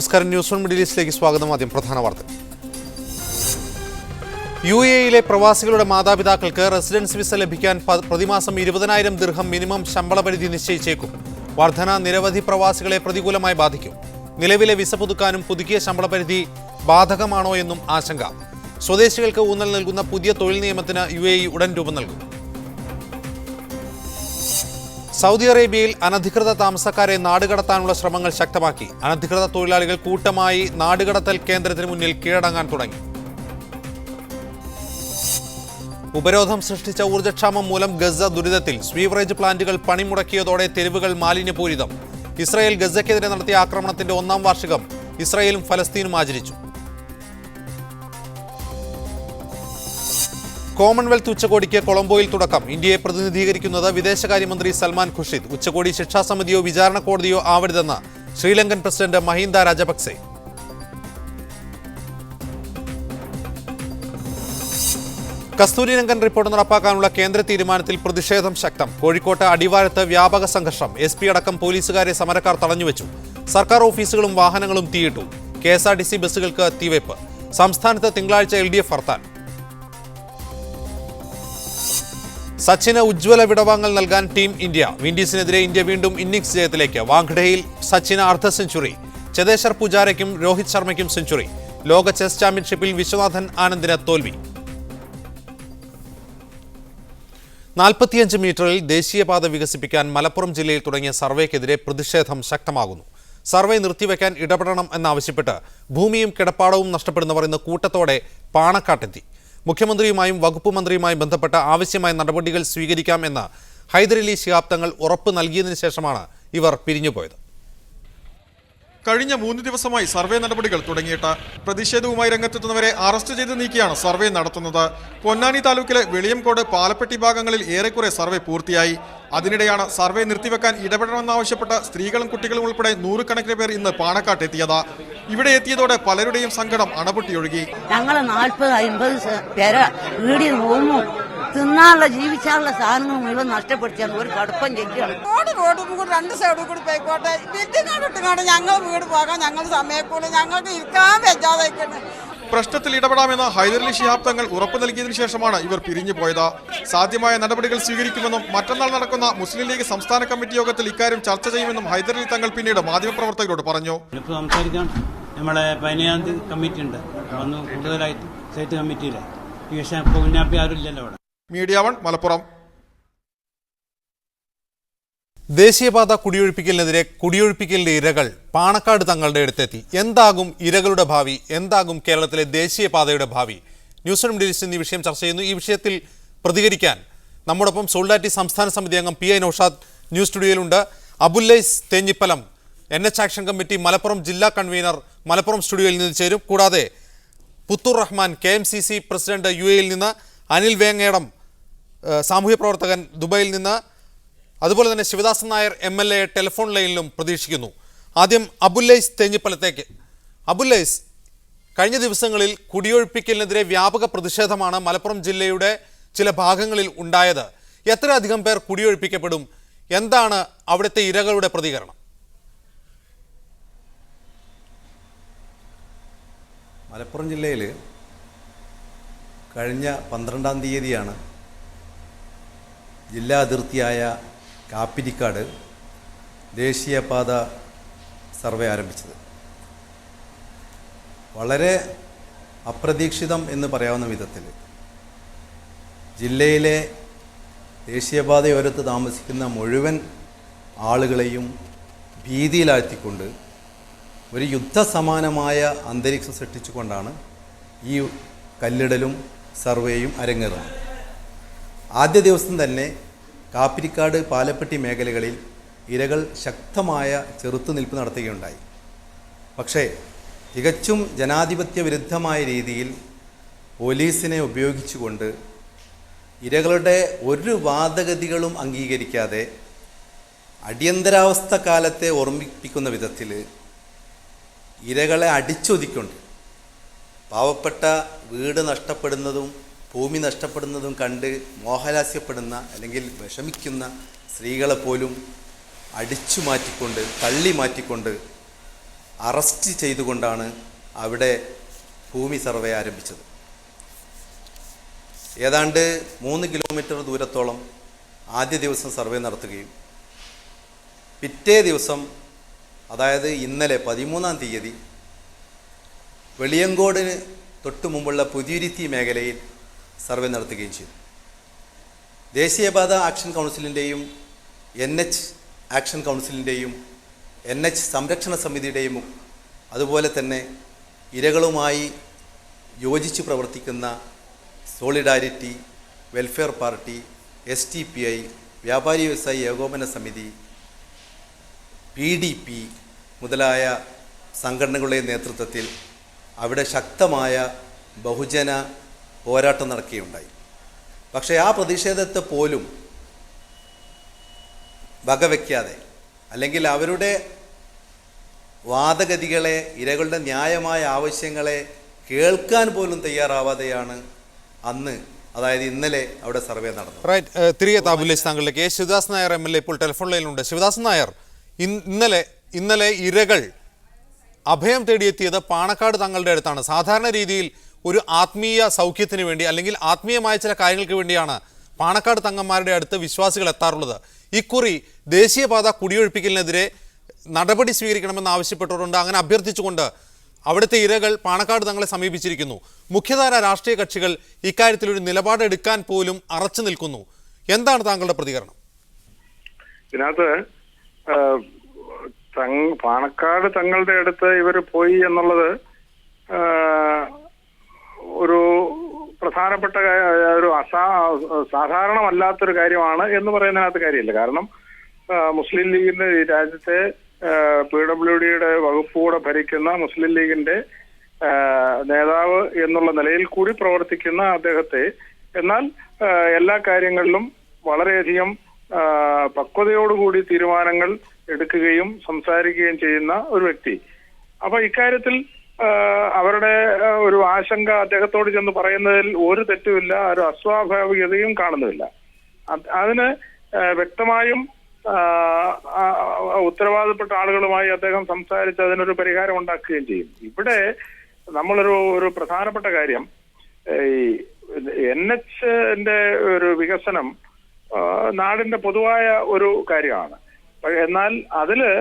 നമസ്കാരം. News one middle ഈസ്റ്റിലേക്ക് സ്വാഗതം. ആദ്യം പ്രധാന വാർത്തകൾ. UAE പ്രവാസികളുടെ മാതാപിതാക്കൾക്ക് റെസിഡൻസ് വിസ ലഭിക്കാൻ പ്രതിമാസം 20,000 ദിർഹം മിനിമം ശമ്പള പരിധി നിശ്ചയിച്ചേക്കും. വർധന നിരവധി പ്രവാസികളെ പ്രതികൂലമായി ബാധിക്കും. നിലവിലെ വിസ പുതുക്കാനും പുതുക്കിയ ശമ്പള പരിധി ബാധകമാണോ എന്നും ആശങ്ക. സ്വദേശികൾക്ക് ഊന്നൽ നൽകുന്ന പുതിയ തൊഴിൽ നിയമത്തിന് UAE ഉടൻ രൂപം നൽകും. സൗദി അറേബ്യയിൽ അനധികൃത താമസക്കാരെ നാടുകടത്താനുള്ള ശ്രമങ്ങൾ ശക്തമാക്കി. അനധികൃത തൊഴിലാളികൾ കൂട്ടമായി നാടുകടത്തൽ കേന്ദ്രത്തിന് മുന്നിൽ കീഴടങ്ങാൻ തുടങ്ങി. ഉപരോധം സൃഷ്ടിച്ച ഊർജ്ജക്ഷാമം മൂലം ഗസ ദുരിതത്തിൽ. സ്വീവറേജ് പ്ലാന്റുകൾ പണിമുടക്കിയതോടെ തെരുവുകൾ മാലിന്യപൂരിതം. ഇസ്രായേൽ ഗസയ്ക്കെതിരെ നടത്തിയ ആക്രമണത്തിന്റെ 1ാം വാർഷികം ഇസ്രായേലും ഫലസ്തീനും ആചരിച്ചു. കോമൺവെൽത്ത് ഉച്ചകോടിക്ക് കൊളംബോയിൽ തുടക്കം. ഇന്ത്യയെ പ്രതിനിധീകരിക്കുന്നത് വിദേശകാര്യമന്ത്രി സൽമാൻ ഖുർഷിദ്. ഉച്ചകോടി ശിക്ഷാസമിതിയോ വിചാരണ കോടതിയോ ആവരുതെന്ന് ശ്രീലങ്കൻ പ്രസിഡന്റ് മഹിന്ദ രാജപക്സെ. കസ്തൂരിരംഗൻ റിപ്പോർട്ട് നടപ്പാക്കാനുള്ള കേന്ദ്ര തീരുമാനത്തിൽ പ്രതിഷേധം ശക്തം. കോഴിക്കോട്ട് അടിവാരത്ത് വ്യാപക സംഘർഷം. SP അടക്കം പോലീസുകാരെ സമരക്കാർ തടഞ്ഞുവെച്ചു. സർക്കാർ ഓഫീസുകളും വാഹനങ്ങളും തീയിട്ടു. KSRTC ബസ്സുകൾക്ക് തീവെപ്പ്. സംസ്ഥാനത്ത് തിങ്കളാഴ്ച LDF ഹർത്താൽ. സച്ചിന് ഉജ്ജ്വല വിടവാങ്ങൽ നൽകാൻ ടീം ഇന്ത്യ. വിൻഡീസിനെതിരെ ഇന്ത്യ വീണ്ടും ഇന്നിംഗ്സ് ജയത്തിലേക്ക്. വാങ്ഖഡയിൽ സച്ചിന് അർദ്ധ സെഞ്ചുറി. ചേതേശ്വർ പുജാരയ്ക്കും രോഹിത് ശർമ്മയ്ക്കും സെഞ്ചുറി. ലോക ചെസ് ചാമ്പ്യൻഷിപ്പിൽ വിശ്വനാഥൻ ആനന്ദിന് തോൽവി. 45 മീറ്ററിൽ ദേശീയപാത വികസിപ്പിക്കാൻ മലപ്പുറം ജില്ലയിൽ തുടങ്ങിയ സർവേക്കെതിരെ പ്രതിഷേധം ശക്തമാകുന്നു. സർവേ നിർത്തിവെക്കാൻ ഇടപെടണം എന്നാവശ്യപ്പെട്ട് ഭൂമിയും കിടപ്പാടവും നഷ്ടപ്പെടുന്നവർ ഇന്ന് കൂട്ടത്തോടെ പാണക്കാട്ടെത്തി. മുഖ്യമന്ത്രിയുമായും വകുപ്പ് മന്ത്രിയുമായും ബന്ധപ്പെട്ട ആവശ്യമായ നടപടികൾ സ്വീകരിക്കാം എന്ന് ഹൈദരലി ശിഹാബ് തങ്ങൾ ഉറപ്പ് നൽകിയതിനു ശേഷമാണ് ഇവർ പിരിഞ്ഞുപോയത്. കഴിഞ്ഞ 3 ദിവസമായി സർവേ നടപടികൾ തുടങ്ങിയിട്ട് പ്രതിഷേധവുമായി രംഗത്തെത്തുന്നവരെ അറസ്റ്റ് ചെയ്ത് നീക്കിയാണ് സർവേ നടത്തുന്നത്. പൊന്നാനി താലൂക്കിലെ വെളിയംകോട് പാലപ്പെട്ടി ഭാഗങ്ങളിൽ ഏറെക്കുറെ സർവേ പൂർത്തിയായി. അതിനിടെയാണ് സർവേ നിർത്തിവെക്കാൻ ഇടപെടണമെന്നാവശ്യപ്പെട്ട സ്ത്രീകളും കുട്ടികളും ഉൾപ്പെടെ 100 കണക്കിന് പേർ ഇന്ന് പാണക്കാട്ടെത്തിയത്. ഇവിടെ എത്തിയതോടെ പലരുടെയും സങ്കടം അണപൊട്ടിയൊഴുകി. ഞങ്ങൾ 40-50 പേരെ വീടിൽ റൂമും തിന്നാനുള്ള ജീവിച്ചാനുള്ള സാധനങ്ങൾ മുഴുവൻ നഷ്ടപ്പെടുത്തിയാണ്. ഒരു കടുപ്പം ചെല്ലിയാണ്. റോഡ് 2 സൈഡിൽ കൂടി പോയിക്കോട്ടെ. വിട്ടിങ്ങാണ്ട് ഞങ്ങൾ വീട് പോകാൻ ഞങ്ങൾ സമയക്കൂടെ ഞങ്ങൾക്ക് ഇരിക്കാൻ വെച്ചാതായിക്കോട്ടെ. പ്രശ്നത്തിൽ ഇടപെടാമെന്ന് ഹൈദരലി ശിഹാബ് തങ്ങൾ ഉറപ്പ് നൽകിയതിനു ശേഷമാണ് ഇവർ പിരിഞ്ഞു പോയത്. സാധ്യമായ നടപടികൾ സ്വീകരിക്കുമെന്നും മറ്റന്നാൾ നടക്കുന്ന മുസ്ലിം ലീഗ് സംസ്ഥാന കമ്മിറ്റി യോഗത്തിൽ ഇക്കാര്യം ചർച്ച ചെയ്യുമെന്നും ഹൈദരലി തങ്ങൾ പിന്നീട് മാധ്യമപ്രവർത്തകരോട് പറഞ്ഞു. സംസാരിക്കാൻ നമ്മളെ 15 കമ്മിറ്റി ഉണ്ട്. ഒന്ന് കൂടുതലായിട്ട് സ്റ്റേറ്റ് കമ്മിറ്റിയിലെ ഈ വിഷയം കുഞ്ഞാപ്പി ആരുമില്ലല്ലോ അവിടെ. മീഡിയ 1 മലപ്പുറം. ദേശീയപാത കുടിയൊഴിപ്പിക്കലിനെതിരെ കുടിയൊഴിപ്പിക്കലിന്റെ ഇരകൾ പാണക്കാട് തങ്ങളുടെ അടുത്തെത്തി. എന്താകും ഇരകളുടെ ഭാവി? എന്താകും കേരളത്തിലെ ദേശീയപാതയുടെ ഭാവി? ന്യൂസ് വൺ മിഡിൽ ഈസ്റ്റ് എന്നീ വിഷയം ചർച്ച ചെയ്യുന്നു. ഈ വിഷയത്തിൽ പ്രതികരിക്കാൻ നമ്മോടൊപ്പം സോളിഡാരിറ്റി സംസ്ഥാന സമിതി അംഗം PI നൌഷാദ് ന്യൂസ് സ്റ്റുഡിയോയിലുണ്ട്. Abullais Thenhipalam NH action committee Malappuram ജില്ലാ കൺവീനർ മലപ്പുറം സ്റ്റുഡിയോയിൽ നിന്ന് ചേരും. കൂടാതെ Puthur Rahman KMCC president UAE നിന്ന്, അനിൽ വേങ്ങേടം സാമൂഹ്യ പ്രവർത്തകൻ ദുബൈയിൽ നിന്ന്, അതുപോലെ തന്നെ ശിവദാസൻ നായർ MLA ടെലിഫോൺ ലൈനിലും പ്രതീക്ഷിക്കുന്നു. ആദ്യം അബുല്ലൈസ് തേഞ്ഞിപ്പലത്തേക്ക്. അബുല്ലൈസ്, കഴിഞ്ഞ ദിവസങ്ങളിൽ കുടിയൊഴിപ്പിക്കലിനെതിരെ വ്യാപക പ്രതിഷേധമാണ് മലപ്പുറം ജില്ലയുടെ ചില ഭാഗങ്ങളിൽ ഉണ്ടായത്. എത്രയധികം പേർ കുടിയൊഴിപ്പിക്കപ്പെടും? എന്താണ് അവിടുത്തെ ഇരകളുടെ പ്രതികരണം? മലപ്പുറം ജില്ലയിൽ കഴിഞ്ഞ 12-ാം തീയതിയാണ് ജില്ലാ അതിർത്തിയായ കാപ്പിരിക്കാട് ദേശീയപാത സർവേ ആരംഭിച്ചത്. വളരെ അപ്രതീക്ഷിതം എന്ന് പറയാവുന്ന വിധത്തിൽ ജില്ലയിലെ ദേശീയപാതയോരത്ത് താമസിക്കുന്ന മുഴുവൻ ആളുകളെയും ഭീതിയിലാഴ്ത്തിക്കൊണ്ട് ഒരു യുദ്ധസമാനമായ അന്തരീക്ഷം സൃഷ്ടിച്ചുകൊണ്ടാണ് ഈ കല്ലിടലും സർവേയും അരങ്ങേറുന്നത്. ആദ്യ ദിവസം തന്നെ കാപ്പിരിക്കാട് പാലപ്പെട്ടി മേഖലകളിൽ ഇരകൾ ശക്തമായ ചെറുത്തുനിൽപ്പ് നടത്തുകയുണ്ടായി. പക്ഷേ തികച്ചും ജനാധിപത്യ വിരുദ്ധമായ രീതിയിൽ പോലീസിനെ ഉപയോഗിച്ചുകൊണ്ട് ഇരകളുടെ ഒരു വാദഗതികളും അംഗീകരിക്കാതെ അടിയന്തരാവസ്ഥ കാലത്തെ ഓർമ്മിപ്പിക്കുന്ന വിധത്തിൽ ഇരകളെ അടിച്ചൊതുക്കൊണ്ട് പാവപ്പെട്ട വീട് നഷ്ടപ്പെടുന്നതും ഭൂമി നഷ്ടപ്പെടുന്നതും കണ്ട് മോഹലാസ്യപ്പെടുന്ന അല്ലെങ്കിൽ വിഷമിക്കുന്ന സ്ത്രീകളെപ്പോലും അടിച്ചു മാറ്റിക്കൊണ്ട് തള്ളി മാറ്റിക്കൊണ്ട് അറസ്റ്റ് ചെയ്തുകൊണ്ടാണ് അവിടെ ഭൂമി സർവേ ആരംഭിച്ചത്. ഏതാണ്ട് 3 കിലോമീറ്റർ ദൂരത്തോളം ആദ്യ ദിവസം സർവേ നടത്തുകയും പിറ്റേ ദിവസം, അതായത് ഇന്നലെ 13-ാം തീയതി, വെളിയങ്കോടിന് തൊട്ടു മുമ്പുള്ള പുതിയുരുത്തി മേഖലയിൽ സർവേ നടത്തുകയും ചെയ്തു. ദേശീയപാത ആക്ഷൻ കൗൺസിലിൻ്റെയും NH ആക്ഷൻ കൗൺസിലിൻ്റെയും NH സംരക്ഷണ സമിതിയുടെയും അതുപോലെ തന്നെ ഇരകളുമായി യോജിച്ച് പ്രവർത്തിക്കുന്ന സോളിഡാരിറ്റി, വെൽഫെയർ പാർട്ടി, STPI, വ്യാപാരി വ്യവസായി ഏകോപന സമിതി, PDP മുതലായ സംഘടനകളുടെ നേതൃത്വത്തിൽ അവിടെ ശക്തമായ ബഹുജന പോരാട്ടം നടക്കുകയുണ്ടായി. പക്ഷേ ആ പ്രതിഷേധത്തെ പോലും വകവയ്ക്കാതെ, അല്ലെങ്കിൽ അവരുടെ വാദഗതികളെ, ഇരകളുടെ ന്യായമായ ആവശ്യങ്ങളെ കേൾക്കാൻ പോലും തയ്യാറാവാതെയാണ് അന്ന്, അതായത് ഇന്നലെ, അവിടെ സർവേ നടന്നത്. റൈറ്റ്, തിരികെ താബുലേഷ് താങ്കളിലേക്ക്. ശിവദാസ് നായർ MLA ഇപ്പോൾ ടെലിഫോൺ ലൈനിലുണ്ട്. ശിവദാസ് നായർ, ഇന്നലെ ഇരകൾ അഭയം തേടിയെത്തിയത് പാണക്കാട് തങ്ങളുടെ അടുത്താണ്. സാധാരണ രീതിയിൽ ഒരു ആത്മീയ സൗഖ്യത്തിന് വേണ്ടി, അല്ലെങ്കിൽ ആത്മീയമായ ചില കാര്യങ്ങൾക്ക് വേണ്ടിയാണ് പാണക്കാട് തങ്ങന്മാരുടെ അടുത്ത് വിശ്വാസികൾ എത്താറുള്ളത്. ഇക്കുറി ദേശീയപാത കുടിയൊഴിപ്പിക്കലിനെതിരെ നടപടി സ്വീകരിക്കണമെന്ന് ആവശ്യപ്പെട്ടുകൊണ്ട്, അങ്ങനെ അഭ്യർത്ഥിച്ചുകൊണ്ട് അവിടുത്തെ ഇരകൾ പാണക്കാട് തങ്ങളെ സമീപിച്ചിരിക്കുന്നു. മുഖ്യധാര രാഷ്ട്രീയ കക്ഷികൾ ഇക്കാര്യത്തിൽ ഒരു നിലപാടെടുക്കാൻ പോലും അറച്ചു നിൽക്കുന്നു. എന്താണ് താങ്കളുടെ പ്രതികരണം? ഇതിനകത്ത് പാണക്കാട് തങ്ങളുടെ അടുത്ത് ഇവർ പോയി എന്നുള്ളത് ഒരു പ്രധാനപ്പെട്ട ഒരു സാധാരണമല്ലാത്തൊരു കാര്യമാണ് എന്ന് പറയുന്നതിനകത്ത് കാര്യമില്ല. കാരണം മുസ്ലിം ലീഗിന്റെ ഈ രാജ്യത്തെ PWDയുടെ വകുപ്പുകൂടെ ഭരിക്കുന്ന മുസ്ലിം ലീഗിന്റെ നേതാവ് എന്നുള്ള നിലയിൽ കൂടി പ്രവർത്തിക്കുന്ന അദ്ദേഹത്തെ, എന്നാൽ എല്ലാ കാര്യങ്ങളിലും വളരെയധികം പക്വതയോടുകൂടി തീരുമാനങ്ങൾ എടുക്കുകയും സംസാരിക്കുകയും ചെയ്യുന്ന ഒരു വ്യക്തി. അപ്പൊ ഇക്കാര്യത്തിൽ അവരുടെ ഒരു ആശങ്ക അദ്ദേഹത്തോട് ചെന്ന് പറയുന്നതിൽ ഒരു തെറ്റുമില്ല, ഒരു അസ്വാഭാവികതയും കാണുന്നുമില്ല. അതിന് വ്യക്തമായും ഉത്തരവാദപ്പെട്ട ആളുകളുമായി അദ്ദേഹം സംസാരിച്ച് അതിനൊരു പരിഹാരം ഉണ്ടാക്കുകയും ചെയ്യും. ഇവിടെ നമ്മളൊരു പ്രധാനപ്പെട്ട കാര്യം, ഈ NHന്റെ ഒരു വികസനം നാടിന്റെ പൊതുവായ ഒരു കാര്യമാണ്. എന്നാൽ അതില്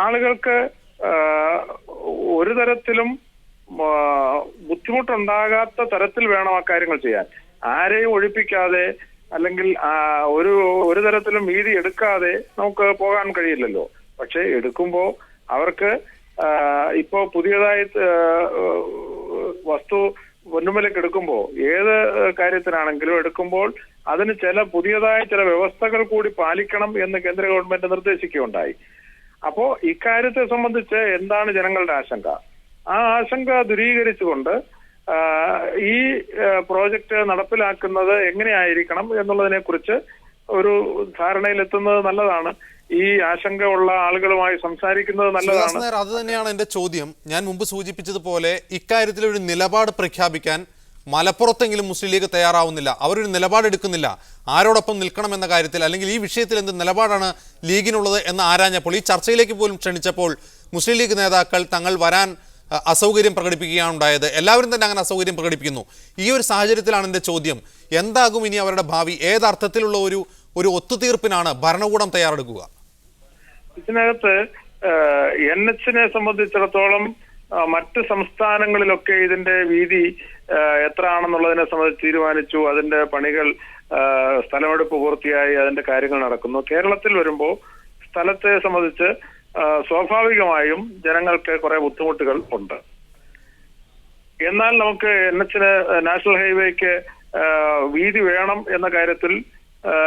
ആളുകൾക്ക് ഒരു തരത്തിലും ബുദ്ധിമുട്ടുണ്ടാകാത്ത തരത്തിൽ വേണം ആ കാര്യങ്ങൾ ചെയ്യാൻ. ആരെയും ഒഴിപ്പിക്കാതെ, അല്ലെങ്കിൽ ഒരു തരത്തിലും വീതി എടുക്കാതെ നമുക്ക് പോകാൻ കഴിയില്ലല്ലോ. പക്ഷെ എടുക്കുമ്പോൾ അവർക്ക് ഇപ്പോ പുതിയതായി വസ്തു പൊന്നുമലേക്ക് എടുക്കുമ്പോൾ, ഏത് കാര്യത്തിനാണെങ്കിലും എടുക്കുമ്പോൾ അതിന് പുതിയതായ ചില വ്യവസ്ഥകൾ കൂടി പാലിക്കണം എന്ന് കേന്ദ്ര ഗവൺമെന്റ് നിർദ്ദേശിക്കുകയുണ്ടായി. അപ്പോ ഇക്കാര്യത്തെ സംബന്ധിച്ച് എന്താണ് ജനങ്ങളുടെ ആശങ്ക? ആ ആശങ്ക ദൂരീകരിച്ചുകൊണ്ട് ഈ പ്രോജക്റ്റ് നടപ്പിലാക്കുന്നത് എങ്ങനെയായിരിക്കണം എന്നുള്ളതിനെ കുറിച്ച് ഒരു ധാരണയിലെത്തുന്നത് നല്ലതാണ്. ഈ ആശങ്ക ഉള്ള ആളുകളുമായി സംസാരിക്കുന്നത് നല്ലതാണ്. അത് തന്നെയാണ് എന്റെ ചോദ്യം. ഞാൻ മുമ്പ് സൂചിപ്പിച്ചതുപോലെ ഇക്കാര്യത്തിൽ ഒരു നിലപാട് പ്രഖ്യാപിക്കാൻ മലപ്പുറത്തെങ്കിലും മുസ്ലിം ലീഗ് തയ്യാറാവുന്നില്ല. അവരൊരു നിലപാടെടുക്കുന്നില്ല. ആരോടൊപ്പം നിൽക്കണം എന്ന കാര്യത്തിൽ, അല്ലെങ്കിൽ ഈ വിഷയത്തിൽ എന്ത് നിലപാടാണ് ലീഗിനുള്ളത് എന്ന് ആരാഞ്ഞപ്പോൾ, ഈ ചർച്ചയിലേക്ക് പോലും ക്ഷണിച്ചപ്പോൾ മുസ്ലിം ലീഗ് നേതാക്കൾ തങ്ങൾ വരാൻ അസൗകര്യം പ്രകടിപ്പിക്കുകയാണ് ഉണ്ടായത്. എല്ലാവരും തന്നെ അങ്ങനെ അസൗകര്യം പ്രകടിപ്പിക്കുന്നു. ഈ ഒരു സാഹചര്യത്തിലാണ് എൻ്റെ ചോദ്യം, എന്താകും ഇനി അവരുടെ ഭാവി? ഏതർത്ഥത്തിലുള്ള ഒരു ഒത്തുതീർപ്പിനാണ് ഭരണകൂടം തയ്യാറെടുക്കുക? ഇതിനകത്ത് NHനെ സംബന്ധിച്ചിടത്തോളം മറ്റ് സംസ്ഥാനങ്ങളിലൊക്കെ ഇതിന്റെ വീതി എത്ര ആണെന്നുള്ളതിനെ സംബന്ധിച്ച് തീരുമാനിച്ചു. അതിന്റെ പണികൾ, സ്ഥലമെടുപ്പ് പൂർത്തിയായി, അതിന്റെ കാര്യങ്ങൾ നടക്കുന്നു. കേരളത്തിൽ വരുമ്പോൾ സ്ഥലത്തെ സംബന്ധിച്ച് സ്വാഭാവികമായും ജനങ്ങൾക്ക് കുറെ ബുദ്ധിമുട്ടുകൾ ഉണ്ട്. എന്നാൽ നമുക്ക് NHന്, നാഷണൽ ഹൈവേക്ക് വീതി വേണം എന്ന കാര്യത്തിൽ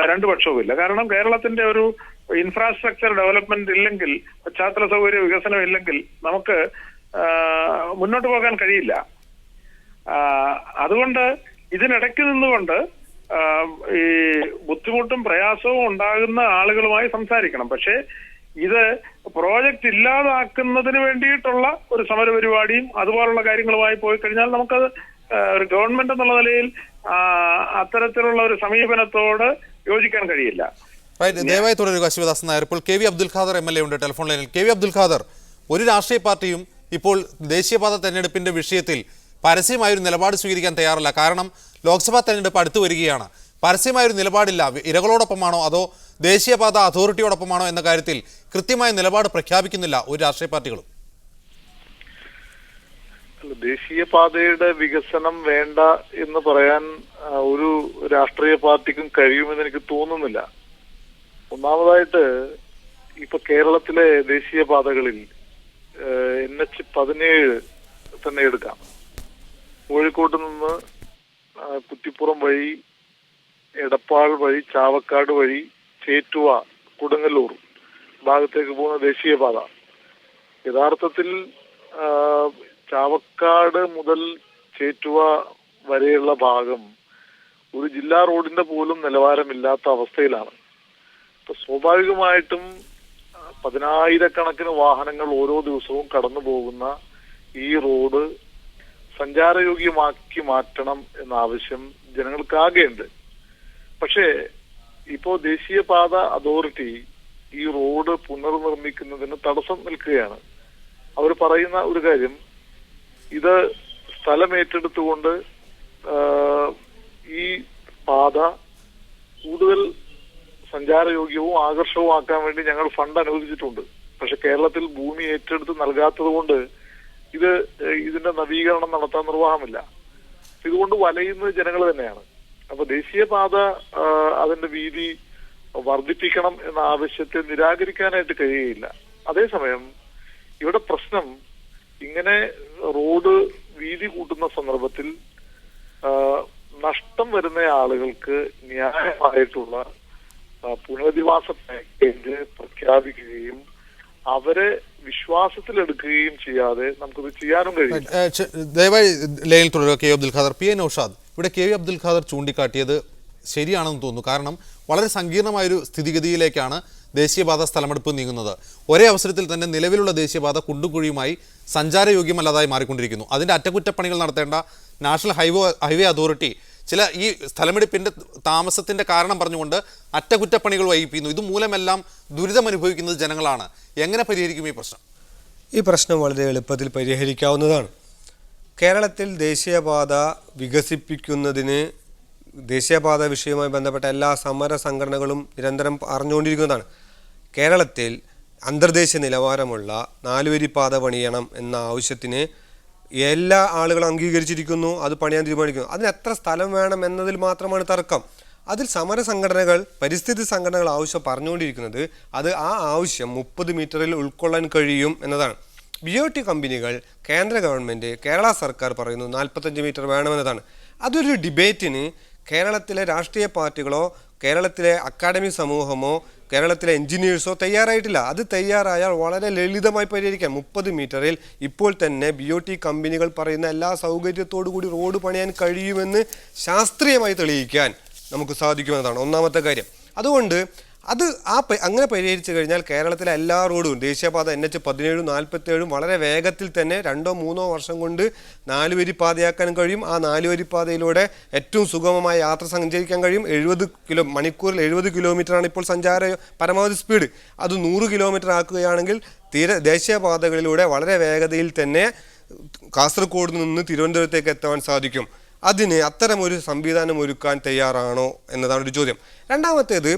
രണ്ടു പക്ഷവുമില്ല. കാരണം കേരളത്തിന്റെ ഒരു ഇൻഫ്രാസ്ട്രക്ചർ ഡെവലപ്മെന്റ് ഇല്ലെങ്കിൽ, പശ്ചാത്തല സൗകര്യ വികസനം ഇല്ലെങ്കിൽ നമുക്ക് മുന്നോട്ട് പോകാൻ കഴിയില്ല. അതുകൊണ്ട് ഇതിനിടയ്ക്ക് നിന്നുകൊണ്ട് ഈ ബുദ്ധിമുട്ടും പ്രയാസവും ഉണ്ടാകുന്ന ആളുകളുമായി സംസാരിക്കണം. പക്ഷേ ഇത് പ്രോജക്റ്റ് ഇല്ലാതാക്കുന്നതിന് വേണ്ടിയിട്ടുള്ള ഒരു സമരപരിപാടിയും അതുപോലുള്ള കാര്യങ്ങളുമായി പോയി കഴിഞ്ഞാൽ നമുക്കത് ഒരു ഗവൺമെന്റ് എന്നുള്ള നിലയിൽ അത്തരത്തിലുള്ള ഒരു സമീപനത്തോട് യോജിക്കാൻ കഴിയില്ല. ദയവായി തുടരുക ശിവദാസ് നായർ. ഇപ്പോൾ KV അബ്ദുൽ ഖാദർ MLA ഉണ്ട് ടെലിഫോൺ ലൈനിൽ. KV അബ്ദുൽ ഖാദർ, ഒരു രാഷ്ട്രീയ പാർട്ടിയും ഇപ്പോൾ ദേശീയപാത തെരഞ്ഞെടുപ്പിൻ്റെ വിഷയത്തിൽ പരസ്യമായൊരു നിലപാട് സ്വീകരിക്കാൻ തയ്യാറല്ല. കാരണം ലോക്സഭാ തെരഞ്ഞെടുപ്പ് അടുത്തു വരികയാണ്. പരസ്യമായൊരു നിലപാടില്ല. ഇരകളോടൊപ്പമാണോ അതോ ദേശീയപാത അതോറിറ്റിയോടൊപ്പമാണോ എന്ന കാര്യത്തിൽ കൃത്യമായ നിലപാട് പ്രഖ്യാപിക്കുന്നില്ല ഒരു രാഷ്ട്രീയ പാർട്ടികളും. ദേശീയപാതയുടെ വികസനം വേണ്ട എന്ന് പറയാൻ ഒരു രാഷ്ട്രീയ പാർട്ടിക്കും കഴിയുമെന്ന് എനിക്ക് തോന്നുന്നില്ല. ഒന്നാമതായിട്ട് ഇപ്പൊ കേരളത്തിലെ ദേശീയപാതകളിൽ NH-17 തന്നെ എടുക്കാം. കോഴിക്കോട്ട് നിന്ന് കുറ്റിപ്പുറം വഴി, എടപ്പാൾ വഴി, ചാവക്കാട് വഴി, ചേറ്റുവ, കൊടുങ്ങല്ലൂർ ഭാഗത്തേക്ക് പോകുന്ന ദേശീയപാത യഥാർത്ഥത്തിൽ ചാവക്കാട് മുതൽ ചേറ്റുവ വരെയുള്ള ഭാഗം ഒരു ജില്ലാ റോഡിന്റെ പോലും നിലവാരമില്ലാത്ത അവസ്ഥയിലാണ്. ഇപ്പൊ സ്വാഭാവികമായിട്ടും 10,000-കണക്കിന് വാഹനങ്ങൾ ഓരോ ദിവസവും കടന്നു പോകുന്ന ഈ റോഡ് സഞ്ചാരയോഗ്യമാക്കി മാറ്റണം എന്ന ആവശ്യം ജനങ്ങൾക്കാകെയുണ്ട്. പക്ഷേ ഇപ്പോ ദേശീയപാത അതോറിറ്റി ഈ റോഡ് പുനർനിർമ്മിക്കുന്നതിന് തടസ്സം നിൽക്കുകയാണ്. അവർ പറയുന്ന ഒരു കാര്യം, ഇത് സ്ഥലം ഏറ്റെടുത്തുകൊണ്ട് ഈ പാത കൂടുതൽ സഞ്ചാരയോഗ്യവും ആകർഷകവുമാക്കാൻ വേണ്ടി ഞങ്ങൾ ഫണ്ട് അനുവദിച്ചിട്ടുണ്ട്. പക്ഷെ കേരളത്തിൽ ഭൂമി ഏറ്റെടുത്ത് നൽകാത്തത് കൊണ്ട് ഇതിന്റെ നവീകരണം നടത്താൻ നിർവാഹമില്ല. ഇതുകൊണ്ട് വലയുന്നത് ജനങ്ങൾ തന്നെയാണ്. അപ്പൊ ദേശീയപാത അതിന്റെ വീതി വർദ്ധിപ്പിക്കണം എന്ന ആവശ്യത്തെ നിരാകരിക്കാനായിട്ട് കഴിയുകയില്ല. അതേസമയം ഇവിടെ പ്രശ്നം, ഇങ്ങനെ റോഡ് വീതി കൂട്ടുന്ന സന്ദർഭത്തിൽ നഷ്ടം വരുന്ന ആളുകൾക്ക് ന്യായമായിട്ടുള്ള പുനരധിവാസ പാക്കേജ് പ്രഖ്യാപിക്കുകയും അവരെ വിശ്വാസത്തിലെടുക്കുകയും ചെയ്യാതെ നമുക്കത് ചെയ്യാനും കഴിയും. ദയവായി ലൈനിൽ തുടരുക K Abdul Khader. P A Naushad, ഇവിടെ കെ വി അബ്ദുൽ ഖാദർ ചൂണ്ടിക്കാട്ടിയത് ശരിയാണെന്ന് തോന്നുന്നു. കാരണം വളരെ സങ്കീർണമായൊരു സ്ഥിതിഗതിയിലേക്കാണ് ദേശീയപാത സ്ഥലമെടുപ്പ് നീങ്ങുന്നത്. ഒരേ അവസരത്തിൽ തന്നെ നിലവിലുള്ള ദേശീയപാത കുണ്ടും കുഴിയുമായി സഞ്ചാരയോഗ്യമല്ലാതായി മാറിക്കൊണ്ടിരിക്കുന്നു. അതിൻ്റെ അറ്റകുറ്റപ്പണികൾ നടത്തേണ്ട നാഷണൽ ഹൈവേ അതോറിറ്റി ഈ സ്ഥലമെടുപ്പിൻ്റെ താമസത്തിൻ്റെ കാരണം പറഞ്ഞുകൊണ്ട് അറ്റകുറ്റപ്പണികൾ വൈകിപ്പിക്കുന്നു. ഇതുമൂലമെല്ലാം ദുരിതമനുഭവിക്കുന്നത് ജനങ്ങളാണ്. എങ്ങനെ പരിഹരിക്കും ഈ പ്രശ്നം? ഈ പ്രശ്നം വളരെ എളുപ്പത്തിൽ പരിഹരിക്കാവുന്നതാണ്. കേരളത്തിൽ ദേശീയപാത വികസിപ്പിക്കുന്നതിന് ദേശീയപാത വിഷയവുമായി ബന്ധപ്പെട്ട എല്ലാ സമര സംഘടനകളും നിരന്തരം അറിഞ്ഞുകൊണ്ടിരിക്കുന്നതാണ്. കേരളത്തിൽ അന്തർദേശീയ നിലവാരമുള്ള 4-വരിപ്പാത പണിയണം എന്ന ആവശ്യത്തിന് എല്ലാ ആളുകളും അംഗീകരിച്ചിരിക്കുന്നു. അത് പണിയാൻ തീരുമാനിക്കുന്നു. അതിന് എത്ര സ്ഥലം വേണം എന്നതിൽ മാത്രമാണ് തർക്കം. അതിൽ സമര സംഘടനകൾ, പരിസ്ഥിതി സംഘടനകൾ ആവശ്യം പറഞ്ഞുകൊണ്ടിരിക്കുന്നത് അത് ആ ആവശ്യം 30 മീറ്ററിൽ ഉൾക്കൊള്ളാൻ കഴിയും എന്നതാണ്. BOT കമ്പനികൾ, കേന്ദ്ര ഗവൺമെൻറ്, കേരള സർക്കാർ പറയുന്നു 45 മീറ്റർ വേണമെന്നതാണ്. അതൊരു ഡിബേറ്റിന് കേരളത്തിലെ രാഷ്ട്രീയ പാർട്ടികളോ കേരളത്തിലെ അക്കാഡമിക് സമൂഹമോ കേരളത്തിലെ എഞ്ചിനീയേഴ്സോ തയ്യാറായിട്ടില്ല. അത് തയ്യാറായാൽ വളരെ ലളിതമായി പരിഹരിക്കാം. 30 മീറ്ററിൽ ഇപ്പോൾ തന്നെ BOT കമ്പനികൾ പറയുന്ന എല്ലാ സൗകര്യത്തോടു കൂടി റോഡ് പണിയാൻ കഴിയുമെന്ന് ശാസ്ത്രീയമായി തെളിയിക്കാൻ നമുക്ക് സാധിക്കുമെന്നതാണ് ഒന്നാമത്തെ കാര്യം. അതുകൊണ്ട് അങ്ങനെ പരിഹരിച്ചു കഴിഞ്ഞാൽ കേരളത്തിലെ എല്ലാ റോഡും ദേശീയപാത NH-17, 47 വളരെ വേഗത്തിൽ തന്നെ 2-3 വർഷം കൊണ്ട് 4-വരിപ്പാതയാക്കാൻ കഴിയും. ആ 4-വരിപ്പാതയിലൂടെ ഏറ്റവും സുഗമമായ യാത്ര സഞ്ചരിക്കാൻ കഴിയും. മണിക്കൂറിൽ 70 കിലോമീറ്ററാണ് ഇപ്പോൾ പരമാവധി സ്പീഡ്. അത് 100 കിലോമീറ്റർ ആക്കുകയാണെങ്കിൽ ദേശീയപാതകളിലൂടെ വളരെ വേഗതയിൽ തന്നെ കാസർഗോഡ് നിന്ന് തിരുവനന്തപുരത്തേക്ക് എത്താൻ സാധിക്കും. അതിന് അത്തരമൊരു സംവിധാനം ഒരുക്കാൻ തയ്യാറാണോ എന്നതാണ് ഒരു ചോദ്യം. രണ്ടാമത്തേത്,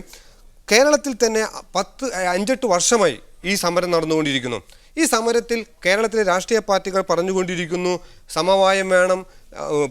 കേരളത്തിൽ തന്നെ 5-8 വർഷമായി ഈ സമരം നടന്നുകൊണ്ടിരിക്കുന്നു. ഈ സമരത്തിൽ കേരളത്തിലെ രാഷ്ട്രീയ പാർട്ടികൾ പറഞ്ഞുകൊണ്ടിരിക്കുന്നു സമവായം വേണം,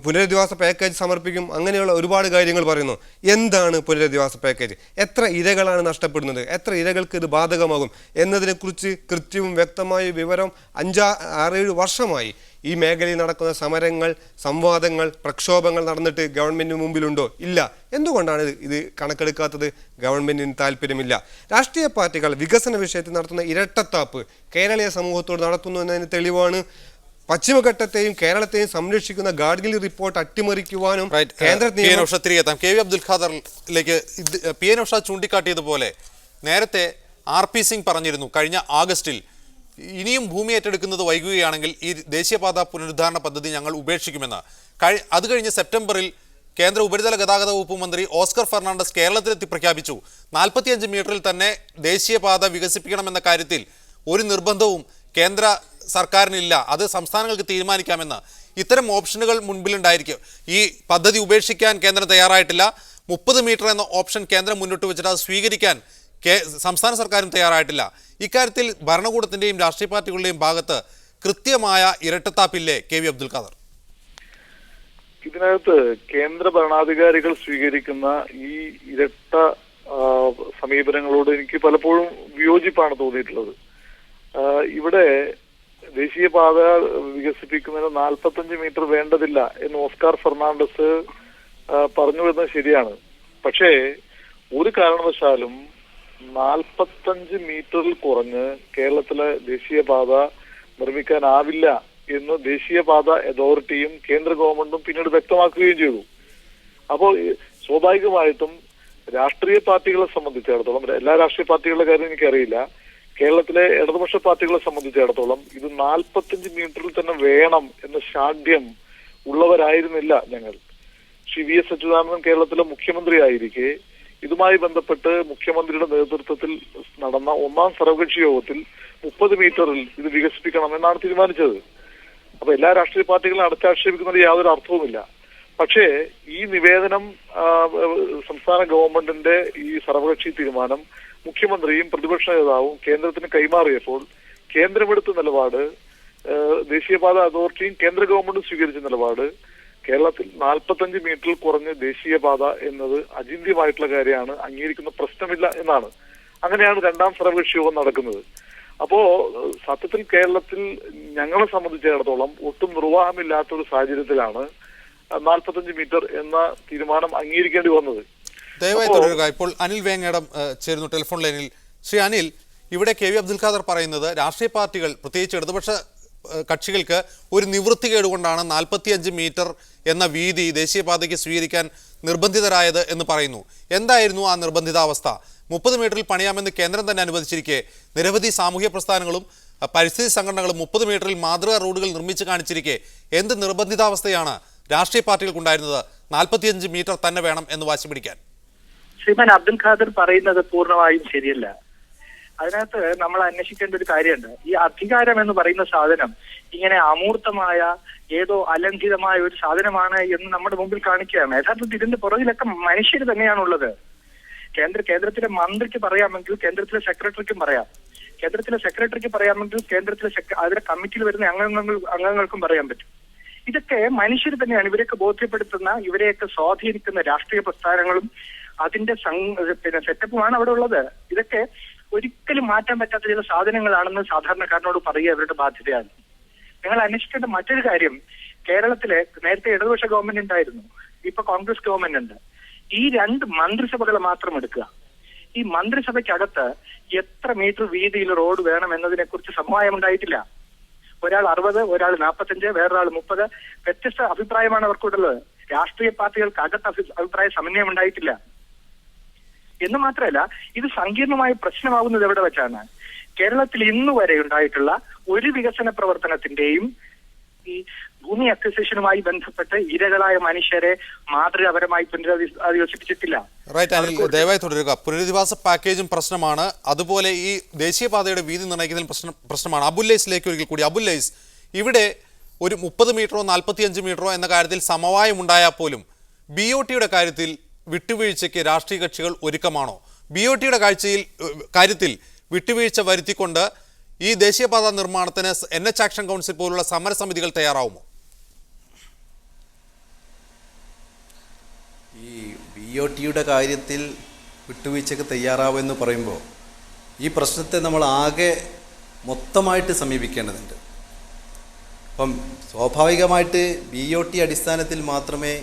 പുനരധിവാസ പാക്കേജ് സമർപ്പിക്കും, അങ്ങനെയുള്ള ഒരുപാട് കാര്യങ്ങൾ പറയുന്നു. എന്താണ് പുനരധിവാസ പാക്കേജ്? എത്ര ഇരകളാണ് നഷ്ടപ്പെടുന്നത്? എത്ര ഇരകൾക്ക് ഇത് ബാധകമാകും എന്നതിനെക്കുറിച്ച് കൃത്യവും വ്യക്തമായ വിവരം 5-6-7 വർഷമായി ഈ മേഖലയിൽ നടക്കുന്ന സമരങ്ങൾ, സംവാദങ്ങൾ, പ്രക്ഷോഭങ്ങൾ നടന്നിട്ട് ഗവൺമെൻറ്റിന് മുമ്പിലുണ്ടോ? ഇല്ല. എന്തുകൊണ്ടാണ് ഇത് കണക്കെടുക്കാത്തത്? ഗവൺമെൻറ്റിന് താല്പര്യമില്ല. രാഷ്ട്രീയ പാർട്ടികൾ വികസന വിഷയത്തിൽ നടത്തുന്ന ഇരട്ടത്താപ്പ് കേരളീയ സമൂഹത്തോട് നടത്തുന്നു എന്നതിന് തെളിവാണ് പശ്ചിമഘട്ടത്തെയും കേരളത്തെയും സംരക്ഷിക്കുന്ന ഗാഡ്ഗിൽ റിപ്പോർട്ട് അട്ടിമറിക്കുവാനും കെ വി അബ്ദുൽ ഖാദറിലേക്ക് പി എ നൗഷാദ് ചൂണ്ടിക്കാട്ടിയതുപോലെ നേരത്തെ RP സിംഗ് പറഞ്ഞിരുന്നു കഴിഞ്ഞ ആഗസ്റ്റിൽ ഇനിയും ഭൂമി ഏറ്റെടുക്കുന്നത് വൈകുകയാണെങ്കിൽ ഈ ദേശീയപാത പുനരുദ്ധാരണ പദ്ധതി ഞങ്ങൾ ഉപേക്ഷിക്കുമെന്ന്. അത് കഴിഞ്ഞ് സെപ്റ്റംബറിൽ കേന്ദ്ര ഉപരിതല ഗതാഗത വകുപ്പ് മന്ത്രി ഓസ്കർ ഫെർണാണ്ടസ് കേരളത്തിലെത്തി പ്രഖ്യാപിച്ചു 45 മീറ്ററിൽ തന്നെ ദേശീയപാത വികസിപ്പിക്കണമെന്ന കാര്യത്തിൽ ഒരു നിർബന്ധവും കേന്ദ്ര സർക്കാരിനില്ല, അത് സംസ്ഥാനങ്ങൾക്ക് തീരുമാനിക്കാമെന്ന്. ഇത്തരം ഓപ്ഷനുകൾ മുൻപിലുണ്ടായിരിക്കും. ഈ പദ്ധതി ഉപേക്ഷിക്കാൻ കേന്ദ്രം തയ്യാറായിട്ടില്ല. 30 മീറ്റർ എന്ന ഓപ്ഷൻ കേന്ദ്രം മുന്നോട്ട് വെച്ചിട്ട് അത് സ്വീകരിക്കാൻ സംസ്ഥാന സർക്കാരും തയ്യാറായിട്ടില്ല. ഇക്കാര്യത്തിൽ ഭരണകൂടത്തിൻ്റെയും രാഷ്ട്രീയ പാർട്ടികളുടെയും ഭാഗത്ത് കൃത്യമായ ഇരട്ടത്താപ്പില്ലേ KV അബ്ദുൽ ഖാദർ? ഇതിനകത്ത് കേന്ദ്ര ഭരണാധികാരികൾ സ്വീകരിക്കുന്ന ഈ ഇരട്ട സമീപനങ്ങളോട് എനിക്ക് പലപ്പോഴും വിയോജിപ്പാണ് തോന്നിയിട്ടുള്ളത്. ഇവിടെ ദേശീയപാത വികസിപ്പിക്കുന്നതിന് 45 മീറ്റർ വേണ്ടതില്ല എന്ന് ഓസ്കാർ ഫെർണാണ്ടസ് പറഞ്ഞു വരുന്നത് ശരിയാണ്. പക്ഷേ ഒരു കാരണവശാലും 45 മീറ്ററിൽ കുറഞ്ഞ് കേരളത്തിലെ ദേശീയപാത നിർമ്മിക്കാനാവില്ല എന്ന് ദേശീയപാത അതോറിറ്റിയും കേന്ദ്ര ഗവൺമെന്റും പിന്നീട് വ്യക്തമാക്കുകയും ചെയ്തു. അപ്പോൾ സ്വാഭാവികമായിട്ടും രാഷ്ട്രീയ പാർട്ടികളെ സംബന്ധിച്ചിടത്തോളം, എല്ലാ രാഷ്ട്രീയ പാർട്ടികളുടെ കാര്യം എനിക്കറിയില്ല, കേരളത്തിലെ ഇടതുപക്ഷ പാർട്ടികളെ സംബന്ധിച്ചിടത്തോളം ഇത് 45 മീറ്ററിൽ തന്നെ വേണം എന്ന ശാഠ്യം ഉള്ളവരായിരുന്നില്ല ഞങ്ങൾ. ശ്രീ VS അച്യുതാനന്ദൻ കേരളത്തിലെ മുഖ്യമന്ത്രി ആയിരിക്കെ ഇതുമായി ബന്ധപ്പെട്ട് മുഖ്യമന്ത്രിയുടെ നേതൃത്വത്തിൽ നടന്ന 1ാം സർവകക്ഷി യോഗത്തിൽ 30 മീറ്ററിൽ ഇത് വികസിപ്പിക്കണം എന്നാണ് തീരുമാനിച്ചത്. അപ്പൊ എല്ലാ രാഷ്ട്രീയ പാർട്ടികളും അടച്ചാക്ഷേപിക്കുന്നതിൽ യാതൊരു അർത്ഥവുമില്ല. പക്ഷേ ഈ നിവേദനം സംസ്ഥാന ഗവൺമെന്റിന്റെ ഈ സർവകക്ഷി തീരുമാനം മുഖ്യമന്ത്രിയും പ്രതിപക്ഷ നേതാവും കേന്ദ്രത്തിന് കൈമാറിയപ്പോൾ കേന്ദ്രമെടുത്ത നിലപാട്, ദേശീയപാത അതോറിറ്റിയും കേന്ദ്ര ഗവൺമെന്റും സ്വീകരിച്ച നിലപാട് കേരളത്തിൽ 45 മീറ്ററിൽ കുറഞ്ഞ് ദേശീയപാത എന്നത് അചിന്ത്യമായിട്ടുള്ള കാര്യമാണ്, അംഗീകരിക്കുന്ന പ്രശ്നമില്ല എന്നാണ്. അങ്ങനെയാണ് 2ാം സർവകക്ഷി യോഗം നടക്കുന്നത്. അപ്പോ സത്യത്തിൽ കേരളത്തിൽ ഞങ്ങളെ സംബന്ധിച്ചിടത്തോളം ഒട്ടും നിർവാഹമില്ലാത്ത ഒരു സാഹചര്യത്തിലാണ് 45 മീറ്റർ എന്ന തീരുമാനം അംഗീകരിക്കേണ്ടി വന്നത്. ദയവായി തുടരുക. ഇപ്പോൾ അനിൽ വേങ്ങേടം ചേരുന്നു ടെലിഫോൺ ലൈനിൽ. ശ്രീ അനിൽ, ഇവിടെ KV അബ്ദുൽ ഖാദർ പറയുന്നത് രാഷ്ട്രീയ പാർട്ടികൾ, പ്രത്യേകിച്ച് ഇടതുപക്ഷ കക്ഷികൾക്ക് ഒരു നിവൃത്തികേട് കൊണ്ടാണ് 45 മീറ്റർ എന്ന വീതി ദേശീയപാതയ്ക്ക് സ്വീകരിക്കാൻ നിർബന്ധിതരായത് എന്ന് പറയുന്നു. എന്തായിരുന്നു ആ നിർബന്ധിതാവസ്ഥ? 30 മീറ്ററിൽ പണിയാമെന്ന് കേന്ദ്രം തന്നെ അനുവദിച്ചിരിക്കെ നിരവധി സാമൂഹ്യ പ്രസ്ഥാനങ്ങളും പരിസ്ഥിതി സംഘടനകളും 30 മീറ്ററിൽ മാതൃകാ റോഡുകൾ നിർമ്മിച്ച് കാണിച്ചിരിക്കെ എന്ത് നിർബന്ധിതാവസ്ഥയാണ് രാഷ്ട്രീയ പാർട്ടികൾക്കുണ്ടായിരുന്നത് 45 മീറ്റർ തന്നെ വേണം എന്ന് വാശി പിടിക്കാൻ? ശ്രീമാൻ അബ്ദുൽ ഖാദർ പറയുന്നത് പൂർണ്ണമായും ശരിയല്ല. അതിനകത്ത് നമ്മൾ അന്വേഷിക്കേണ്ട ഒരു കാര്യമുണ്ട്. ഈ അധികാരം എന്ന് പറയുന്ന സാധനം ഇങ്ങനെ അമൂർത്തമായ ഏതോ അലംഘിതമായ ഒരു സാധനമാണ് എന്ന് നമ്മുടെ മുമ്പിൽ കാണിക്കുകയാണ്. യഥാർത്ഥത്തിൽ ഇതിന്റെ പുറകിലൊക്കെ മനുഷ്യർ തന്നെയാണുള്ളത്. കേന്ദ്രത്തിലെ മന്ത്രിക്ക് പറയാമെങ്കിൽ കേന്ദ്രത്തിലെ സെക്രട്ടറിക്കും പറയാം, കേന്ദ്രത്തിലെ സെക്രട്ടറിക്ക് പറയാമെങ്കിൽ കേന്ദ്രത്തിലെ അതിലെ കമ്മിറ്റിയിൽ വരുന്ന അംഗങ്ങൾക്കും പറയാൻ പറ്റും. ഇതൊക്കെ മനുഷ്യർ തന്നെയാണ്. ഇവരെയൊക്കെ ബോധ്യപ്പെടുത്തുന്ന, ഇവരെയൊക്കെ സ്വാധീനിക്കുന്ന രാഷ്ട്രീയ പ്രസ്ഥാനങ്ങളും അതിന്റെ സെറ്റപ്പുമാണ് അവിടെ ഉള്ളത്. ഇതൊക്കെ ഒരിക്കലും മാറ്റാൻ പറ്റാത്ത ചില സാധനങ്ങളാണെന്ന് സാധാരണക്കാരനോട് പറയുക അവരുടെ ബാധ്യതയാണ്. നിങ്ങൾ അന്വേഷിക്കേണ്ട മറ്റൊരു കാര്യം, കേരളത്തിലെ നേരത്തെ ഇടതുപക്ഷ ഗവൺമെന്റ് ഉണ്ടായിരുന്നു, ഇപ്പൊ കോൺഗ്രസ് ഗവൺമെന്റ് ഉണ്ട്. ഈ 2 മന്ത്രിസഭകളെ മാത്രം എടുക്കുക. ഈ മന്ത്രിസഭയ്ക്കകത്ത് എത്ര മീറ്റർ വീതിയിൽ റോഡ് വേണം എന്നതിനെ കുറിച്ച് സമവായം ഉണ്ടായിട്ടില്ല. ഒരാൾ 60, ഒരാൾ 45, വേറൊരാൾ 30. വ്യത്യസ്ത അഭിപ്രായമാണ് അവർക്കുള്ളത്. രാഷ്ട്രീയ പാർട്ടികൾക്ക് അകത്ത് അഭിപ്രായ സമന്വയം ഉണ്ടായിട്ടില്ല. എന്ന് മാത്രമല്ല, ഇത് സങ്കീർണമായ പ്രശ്നമാകുന്നത് എവിടെ വെച്ചാണ്? കേരളത്തിൽ ഇന്നു വരെ ഉണ്ടായിട്ടുള്ള ഒരു വികസന പ്രവർത്തനത്തിന്റെയും ഈ ഭൂമി അക്വിസിഷനുമായി ബന്ധപ്പെട്ട് ഇരകളായ മനുഷ്യരെ മാതൃകാപരമായി പുനരധിവസിപ്പിച്ചിട്ടില്ല. റൈറ്റ് അനിൽ, ദയവായി തുടരുക. പുനരധിവാസ പാക്കേജും പ്രശ്നമാണ്, അതുപോലെ ഈ ദേശീയപാതയുടെ വീതി നിർണ്ണയിക്കുന്നതിൽ പ്രശ്നമാണ്. അബുല്ലൈസിലേക്ക് ഒരിക്കൽ കൂടി. അബുല്ലൈസ്, ഇവിടെ ഒരു 30 മീറ്ററോ 45 മീറ്ററോ എന്ന കാര്യത്തിൽ സമവായം ഉണ്ടായാൽ പോലും BOTയുടെ കാര്യത്തിൽ വിട്ടുവീഴ്ചയ്ക്ക് രാഷ്ട്രീയ കക്ഷികൾ ഒരുക്കമാണോ? BOTയുടെ കാര്യത്തിൽ വിട്ടുവീഴ്ച വരുത്തിക്കൊണ്ട് ഈ ദേശീയപാത നിർമ്മാണത്തിന് NH ആക്ഷൻ കൗൺസിൽ പോലുള്ള സമരസമിതികൾ തയ്യാറാവുമോ? ഈ BOTയുടെ കാര്യത്തിൽ വിട്ടുവീഴ്ചയ്ക്ക് തയ്യാറാവുമെന്ന് പറയുമ്പോൾ ഈ പ്രശ്നത്തെ നമ്മൾ ആകെ മൊത്തമായിട്ട് സമീപിക്കേണ്ടതുണ്ട്. അപ്പം സ്വാഭാവികമായിട്ട് BOT അടിസ്ഥാനത്തിൽ മാത്രമേ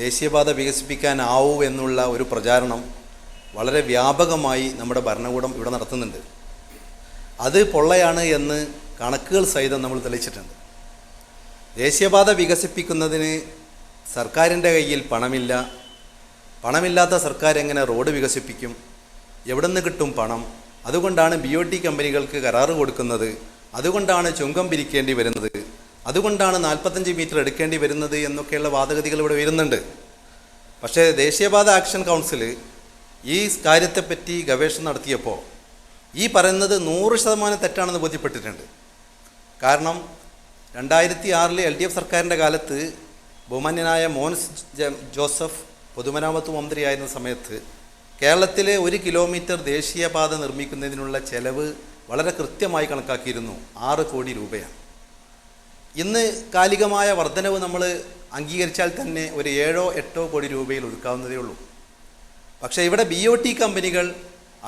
ദേശീയപാത വികസിപ്പിക്കാനാവൂ എന്നുള്ള ഒരു പ്രചാരണം വളരെ വ്യാപകമായി നമ്മുടെ ഭരണകൂടം ഇവിടെ നടത്തുന്നുണ്ട്. അത് പൊള്ളയാണ് എന്ന് കണക്കുകൾ സഹിതം നമ്മൾ തെളിയിച്ചിട്ടുണ്ട്. ദേശീയപാത വികസിപ്പിക്കുന്നതിന് സർക്കാരിൻ്റെ കയ്യിൽ പണമില്ല. പണമില്ലാത്ത സർക്കാർ എങ്ങനെ റോഡ് വികസിപ്പിക്കും? എവിടെ നിന്ന് കിട്ടും പണം? അതുകൊണ്ടാണ് BOT കമ്പനികൾക്ക് കരാറ് കൊടുക്കുന്നത്, അതുകൊണ്ടാണ് ചുങ്കം പിരിക്കേണ്ടി വരുന്നത്, അതുകൊണ്ടാണ് 45 മീറ്റർ എടുക്കേണ്ടി വരുന്നത് എന്നൊക്കെയുള്ള വാദഗതികൾ ഇവിടെ വരുന്നുണ്ട്. പക്ഷേ ദേശീയപാത ആക്ഷൻ കൗൺസിൽ ഈ കാര്യത്തെപ്പറ്റി ഗവേഷണം നടത്തിയപ്പോൾ ഈ പറയുന്നത് 100% തെറ്റാണെന്ന് ബോധ്യപ്പെട്ടിട്ടുണ്ട്. കാരണം 2006 LDF സർക്കാരിൻ്റെ കാലത്ത് ബഹുമാന്യനായ മോൻസ് ജോസഫ് പൊതുമരാമത്ത് മന്ത്രിയായിരുന്ന സമയത്ത് കേരളത്തിലെ 1 കിലോമീറ്റർ ദേശീയപാത നിർമ്മിക്കുന്നതിനുള്ള ചെലവ് വളരെ കൃത്യമായി കണക്കാക്കിയിരുന്നു 6 കോടി രൂപയാണ്. ഇന്ന് കാലികമായ വർധനവ് നമ്മൾ അംഗീകരിച്ചാൽ തന്നെ ഒരു 7-8 കോടി രൂപയിൽ ഒതുക്കാവുന്നതേ ഉള്ളൂ. പക്ഷേ ഇവിടെ BOT കമ്പനികൾ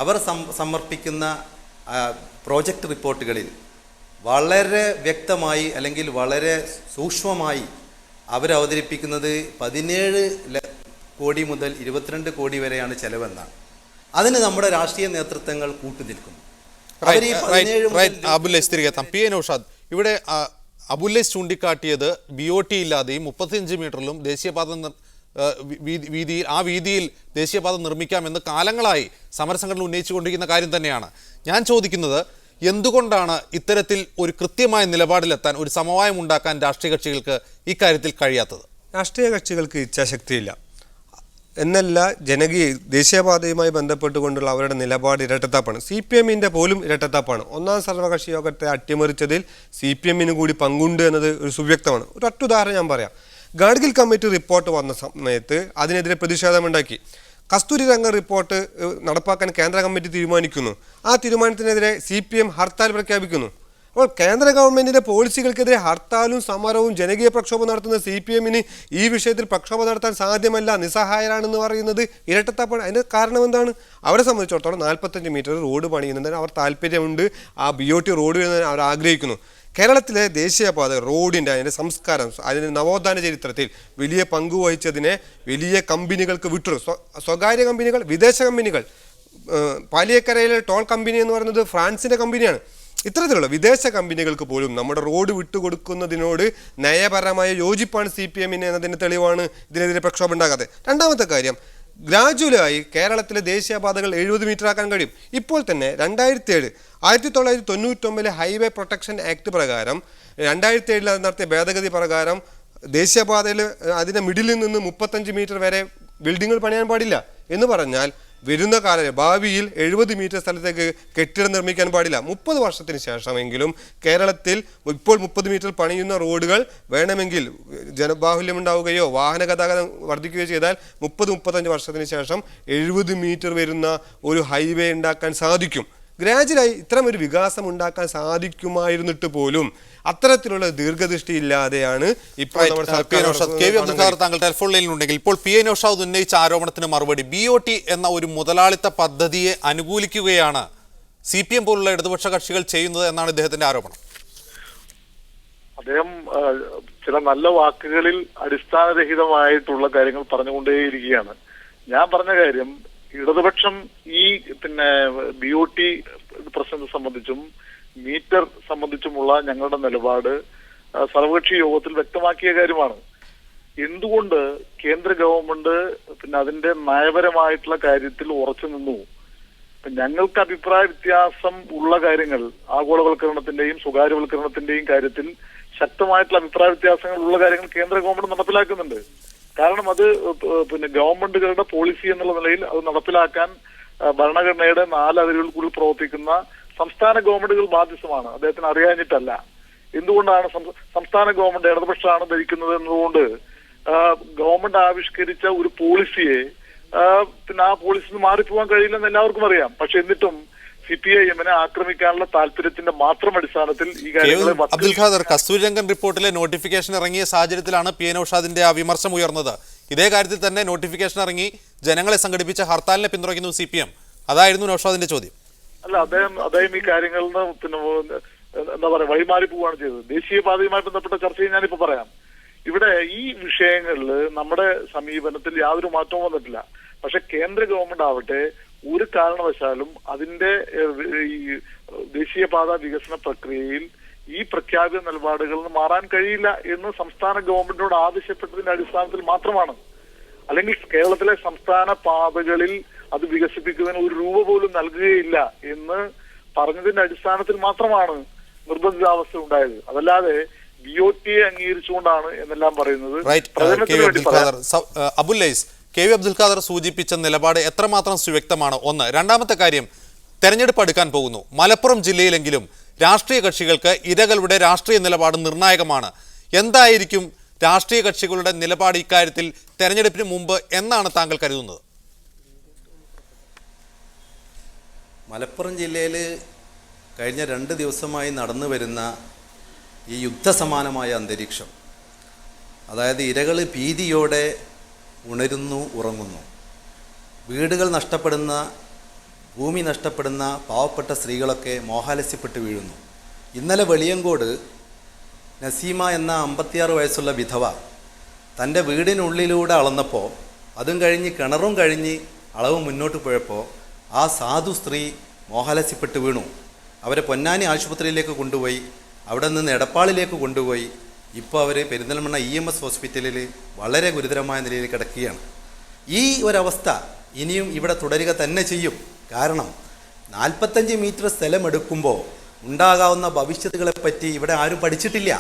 അവർ സമർപ്പിക്കുന്ന പ്രോജക്റ്റ് റിപ്പോർട്ടുകളിൽ വളരെ വ്യക്തമായി അല്ലെങ്കിൽ വളരെ സൂക്ഷ്മമായി അവരവതരിപ്പിക്കുന്നത് 17 കോടി മുതൽ 22 കോടി വരെയാണ് ചെലവെന്നാണ്. അതിന് നമ്മുടെ രാഷ്ട്രീയ നേതൃത്വങ്ങൾ കൂട്ടുനിൽക്കുന്നു. പി എ നൗഷാദ്, ഇവിടെ അബുല്ലൈസ് ചൂണ്ടിക്കാട്ടിയത് BOT ഇല്ലാതെയും 35 മീറ്ററിലും ദേശീയപാത വീതിയിൽ ദേശീയപാത നിർമ്മിക്കാമെന്ന് കാലങ്ങളായി സമരസംഘടന ഉന്നയിച്ചുകൊണ്ടിരിക്കുന്ന കാര്യം തന്നെയാണ്. ഞാൻ ചോദിക്കുന്നത്, എന്തുകൊണ്ടാണ് ഇത്തരത്തിൽ ഒരു കൃത്യമായ നിലപാടിലെത്താൻ, ഒരു സമവായം ഉണ്ടാക്കാൻ രാഷ്ട്രീയ കക്ഷികൾക്ക് ഇക്കാര്യത്തിൽ കഴിയാത്തത്? രാഷ്ട്രീയ കക്ഷികൾക്ക് ഇച്ഛാശക്തിയില്ല എന്നല്ല, ദേശീയപാതയുമായി ബന്ധപ്പെട്ടുകൊണ്ടുള്ള അവരുടെ നിലപാട് ഇരട്ടത്താപ്പാണ്. CPM-ൻ്റെ പോലും ഇരട്ടത്താപ്പാണ്. ഒന്നാം സർവകക്ഷി യോഗത്തെ അട്ടിമറിച്ചതിൽ CPM-ന് കൂടി പങ്കുണ്ട് എന്നത് ഒരു സുവ്യക്തമാണ്. ഒരൊറ്റ ഉദാഹരണം ഞാൻ പറയാം. ഗാഡ്ഗിൽ കമ്മിറ്റി റിപ്പോർട്ട് വന്ന സമയത്ത് അതിനെതിരെ പ്രതിഷേധമുണ്ടാക്കി. കസ്തൂരി രംഗ റിപ്പോർട്ട് നടപ്പാക്കാൻ കേന്ദ്ര കമ്മിറ്റി തീരുമാനിക്കുന്നു. ആ തീരുമാനത്തിനെതിരെ CPM ഹർത്താൽ പ്രഖ്യാപിക്കുന്നു. അപ്പോൾ കേന്ദ്ര ഗവൺമെൻറ്റിൻ്റെ പോളിസികൾക്കെതിരെ ഹർത്താലും സമരവും ജനകീയ പ്രക്ഷോഭം നടത്തുന്ന CPM-ന് ഈ വിഷയത്തിൽ പ്രക്ഷോഭം നടത്താൻ സാധ്യമല്ല, നിസ്സഹായരാണെന്ന് പറയുന്നത് ഇരട്ടത്താപ്പാണ്. അതിൻ്റെ കാരണം എന്താണ്? അവരെ സംബന്ധിച്ചിടത്തോളം 45 മീറ്റർ റോഡ് പണിയുന്നതിന് അവർ താല്പര്യമുണ്ട്. ആ BOT റോഡ് വരുന്നതിന് അവർ ആഗ്രഹിക്കുന്നു. കേരളത്തിലെ ദേശീയപാത റോഡിൻ്റെ അതിൻ്റെ സംസ്കാരം, അതിൻ്റെ നവോത്ഥാന ചരിത്രത്തിൽ വലിയ പങ്കുവഹിച്ചതിനെ വലിയ കമ്പനികൾക്ക് വിട്ടു. സ്വകാര്യ കമ്പനികൾ, വിദേശ കമ്പനികൾ. പാലിയേക്കരയിലെ ടോൾ കമ്പനി എന്ന് പറയുന്നത് ഫ്രാൻസിൻ്റെ കമ്പനിയാണ്. ഇത്തരത്തിലുള്ള വിദേശ കമ്പനികൾക്ക് പോലും നമ്മുടെ റോഡ് വിട്ടുകൊടുക്കുന്നതിനോട് നയപരമായ യോജിപ്പാണ് CPM-ന് എന്നതിൻ്റെ തെളിവാണ് ഇതിനെതിരെ പ്രക്ഷോഭം ഉണ്ടാകാതെ. രണ്ടാമത്തെ കാര്യം, ഗ്രാജുവലായി കേരളത്തിലെ ദേശീയപാതകൾ 70 മീറ്റർ ആക്കാൻ കഴിയും. ഇപ്പോൾ തന്നെ 1999 ഹൈവേ പ്രൊട്ടക്ഷൻ ആക്ട് പ്രകാരം 2007 നടത്തിയ ഭേദഗതി പ്രകാരം ദേശീയപാതയിൽ അതിൻ്റെ മിഡിലിൽ നിന്ന് 35 മീറ്റർ വരെ ബിൽഡിങ്ങുകൾ പണിയാൻ പാടില്ല എന്ന് പറഞ്ഞാൽ വരുന്ന ഭാവിയിൽ 70 മീറ്റർ സ്ഥലത്തേക്ക് കെട്ടിടം നിർമ്മിക്കാൻ പാടില്ല. 30 വർഷത്തിന് ശേഷമെങ്കിലും കേരളത്തിൽ ഇപ്പോൾ 30 മീറ്റർ പണിയുന്ന റോഡുകൾ വേണമെങ്കിൽ ജനബാഹുല്യം ഉണ്ടാവുകയോ വാഹന ഗതാഗതം വർദ്ധിക്കുകയോ ചെയ്താൽ 30-35 വർഷത്തിന് ശേഷം 70 മീറ്റർ വരുന്ന ഒരു ഹൈവേ ഉണ്ടാക്കാൻ സാധിക്കും. ഗ്രാജുവലായി ഇത്തരം ഒരു വികാസം ഉണ്ടാക്കാൻ സാധിക്കുമായിരുന്നിട്ട് പോലും അത്തരത്തിലുള്ള ദീർഘദൃഷ്ടി ഇല്ലാതെയാണ് ഇപ്പോൾ താങ്കൾ ടെലിഫോൺ ലൈനിലുണ്ടെങ്കിൽ ഇപ്പോൾ പി എ നൗഷാദ് ഉന്നയിച്ച ആരോപണത്തിന് മറുപടി, BOT എന്ന ഒരു മുതലാളിത്ത പദ്ധതിയെ അനുകൂലിക്കുകയാണ് CPM പോലുള്ള ഇടതുപക്ഷ കക്ഷികൾ ചെയ്യുന്നത് എന്നാണ് ഇദ്ദേഹത്തിന്റെ ആരോപണം. അദ്ദേഹം ചില നല്ല വാക്കുകളിൽ അടിസ്ഥാനരഹിതമായിട്ടുള്ള കാര്യങ്ങൾ പറഞ്ഞുകൊണ്ടേയിരിക്കുകയാണ്. ഞാൻ പറഞ്ഞ കാര്യം, ഇടതുപക്ഷം ഈ BOT പ്രശ്നത്തെ സംബന്ധിച്ചും മീറ്റർ സംബന്ധിച്ചുമുള്ള ഞങ്ങളുടെ നിലപാട് സർവകക്ഷി യോഗത്തിൽ വ്യക്തമാക്കിയ കാര്യമാണ്. എന്തുകൊണ്ട് കേന്ദ്ര ഗവൺമെന്റ് അതിന്റെ നയപരമായിട്ടുള്ള കാര്യത്തിൽ ഉറച്ചു നിന്നു? ഞങ്ങൾക്ക് അഭിപ്രായ വ്യത്യാസം ഉള്ള കാര്യങ്ങൾ, ആഗോളവൽക്കരണത്തിന്റെയും സ്വകാര്യവൽക്കരണത്തിന്റെയും കാര്യത്തിൽ ശക്തമായിട്ടുള്ള അഭിപ്രായ വ്യത്യാസങ്ങൾ ഉള്ള കാര്യങ്ങൾ കേന്ദ്ര ഗവൺമെന്റ് നടപ്പിലാക്കുന്നുണ്ട്. കാരണം അത് ഗവൺമെന്റുകളുടെ പോളിസി എന്നുള്ള നിലയിൽ അത് നടപ്പിലാക്കാൻ ഭരണഘടനയുടെ 4 അതിരുകൾക്കുള്ളിൽ പ്രവർത്തിക്കുന്ന സംസ്ഥാന ഗവൺമെന്റുകൾ ബാധ്യസ്ഥമാണ്. അദ്ദേഹത്തിന് അറിയാഞ്ഞിട്ടല്ല. എന്തുകൊണ്ടാണ് സംസ്ഥാന ഗവൺമെന്റ് ഇടതുപക്ഷമാണ് ഭരിക്കുന്നത് എന്നതുകൊണ്ട് ഗവൺമെന്റ് ആവിഷ്കരിച്ച ഒരു പോളിസിയെ ആ പോളിസിന് മാറിപ്പോകാൻ കഴിയില്ലെന്ന് എല്ലാവർക്കും അറിയാം. പക്ഷെ എന്നിട്ടും CPIM-നെ ആക്രമിക്കാനുള്ള താല്പര്യത്തിന്റെ മാത്രം അടിസ്ഥാനത്തിൽ ഈ കാര്യങ്ങളെ അബ്ദുൽ ഖാദർ, കസ്തൂരിരംഗൻ റിപ്പോർട്ടിലെ നോട്ടിഫിക്കേഷൻ ഇറങ്ങിയ സാഹചര്യത്തിലാണ് പി എ നൗഷാദിന്റെ ആ വിമർശനം ഉയർന്നത്. ഇതേ കാര്യത്തിൽ തന്നെ നോട്ടിഫിക്കേഷൻ ഇറങ്ങി ജനങ്ങളെ സംഘടിപ്പിച്ച ഹർത്താലിനെ പിന്തുണയ്ക്കുന്നു CPM. അതായിരുന്നു നൗഷാദിന്റെ ചോദ്യം. അല്ല, അദ്ദേഹം ഈ കാര്യങ്ങളിൽ നിന്ന് എന്താ പറയാ വഴിമാറി പോവുകയാണ് ചെയ്തത്. ദേശീയപാതയുമായി ബന്ധപ്പെട്ട ചർച്ചയിൽ ഞാനിപ്പോ പറയാം. ഇവിടെ ഈ വിഷയങ്ങളിൽ നമ്മുടെ സമീപനത്തിൽ യാതൊരു മാറ്റവും വന്നിട്ടില്ല. പക്ഷെ കേന്ദ്ര ഗവൺമെന്റ് ആവട്ടെ ഒരു കാരണവശാലും അതിന്റെ ഈ ദേശീയപാത വികസന പ്രക്രിയയിൽ ഈ പ്രഖ്യാപിത നിലപാടുകളിൽ നിന്ന് മാറാൻ കഴിയില്ല എന്ന് സംസ്ഥാന ഗവൺമെന്റിനോട് ആവശ്യപ്പെട്ടതിന്റെ അടിസ്ഥാനത്തിൽ മാത്രമാണ്. അല്ലെങ്കിൽ കേരളത്തിലെ സംസ്ഥാന പാതകളിൽ അത് വികസിപ്പിക്കുന്നതിന് ഒരു രൂപ പോലും നൽകുകയില്ല എന്ന് പറഞ്ഞതിന്റെ അടിസ്ഥാനത്തിൽ മാത്രമാണ് നിർബന്ധിതാവസ്ഥ ഉണ്ടായത്. അതല്ലാതെ BOT-യെ അംഗീകരിച്ചുകൊണ്ടാണ് എന്നെല്ലാം പറയുന്നത്. അബുല്ലൈസ്, KV അബ്ദുൽ ഖാദർ സൂചിപ്പിച്ച നിലപാട് എത്രമാത്രം സുവ്യക്തമാണ്? ഒന്ന്. രണ്ടാമത്തെ കാര്യം, തെരഞ്ഞെടുപ്പ് അടുക്കാൻ പോകുന്നു. മലപ്പുറം ജില്ലയിലെങ്കിലും രാഷ്ട്രീയ കക്ഷികൾക്ക് ഇരകളുടെ രാഷ്ട്രീയ നിലപാട് നിർണായകമാണ്. എന്തായിരിക്കും രാഷ്ട്രീയ കക്ഷികളുടെ നിലപാട് ഇക്കാര്യത്തിൽ തെരഞ്ഞെടുപ്പിന് മുമ്പ് എന്നാണ് താങ്കൾ കരുതുന്നത്? മലപ്പുറം ജില്ലയിൽ കഴിഞ്ഞ 2 ദിവസമായി നടന്നു വരുന്ന ഈ യുദ്ധസമാനമായ അന്തരീക്ഷം, അതായത് ഇരകൾ ഭീതിയോടെ ഉണരുന്നു, ഉറങ്ങുന്നു. വീടുകൾ നഷ്ടപ്പെടുന്ന, ഭൂമി നഷ്ടപ്പെടുന്ന പാവപ്പെട്ട സ്ത്രീകളൊക്കെ മോഹാലസ്യപ്പെട്ട് വീഴുന്നു. ഇന്നലെ വെളിയങ്കോട് നസീമ എന്ന 56 വയസ്സുള്ള വിധവ തൻ്റെ വീടിനുള്ളിലൂടെ അളന്നപ്പോൾ, അതും കഴിഞ്ഞ് കിണറും കഴിഞ്ഞ് അളവ് മുന്നോട്ട് പോയപ്പോൾ ആ സാധു സ്ത്രീ മോഹാലസ്യപ്പെട്ട് വീണു. അവരെ പൊന്നാനി ആശുപത്രിയിലേക്ക് കൊണ്ടുപോയി, അവിടെ നിന്ന് എടപ്പാളിലേക്ക് കൊണ്ടുപോയി. ഇപ്പോൾ അവർ പെരിന്തൽമണ്ണ EMS ഹോസ്പിറ്റലിൽ വളരെ ഗുരുതരമായ നിലയിൽ കിടക്കുകയാണ്. ഈ ഒരവസ്ഥ ഇനിയും ഇവിടെ തുടരുക തന്നെ ചെയ്യും. കാരണം 45 മീറ്റർ സ്ഥലമെടുക്കുമ്പോൾ ഉണ്ടാകാവുന്ന ഭവിഷ്യത്തുകളെപ്പറ്റി ഇവിടെ ആരും പഠിച്ചിട്ടില്ല.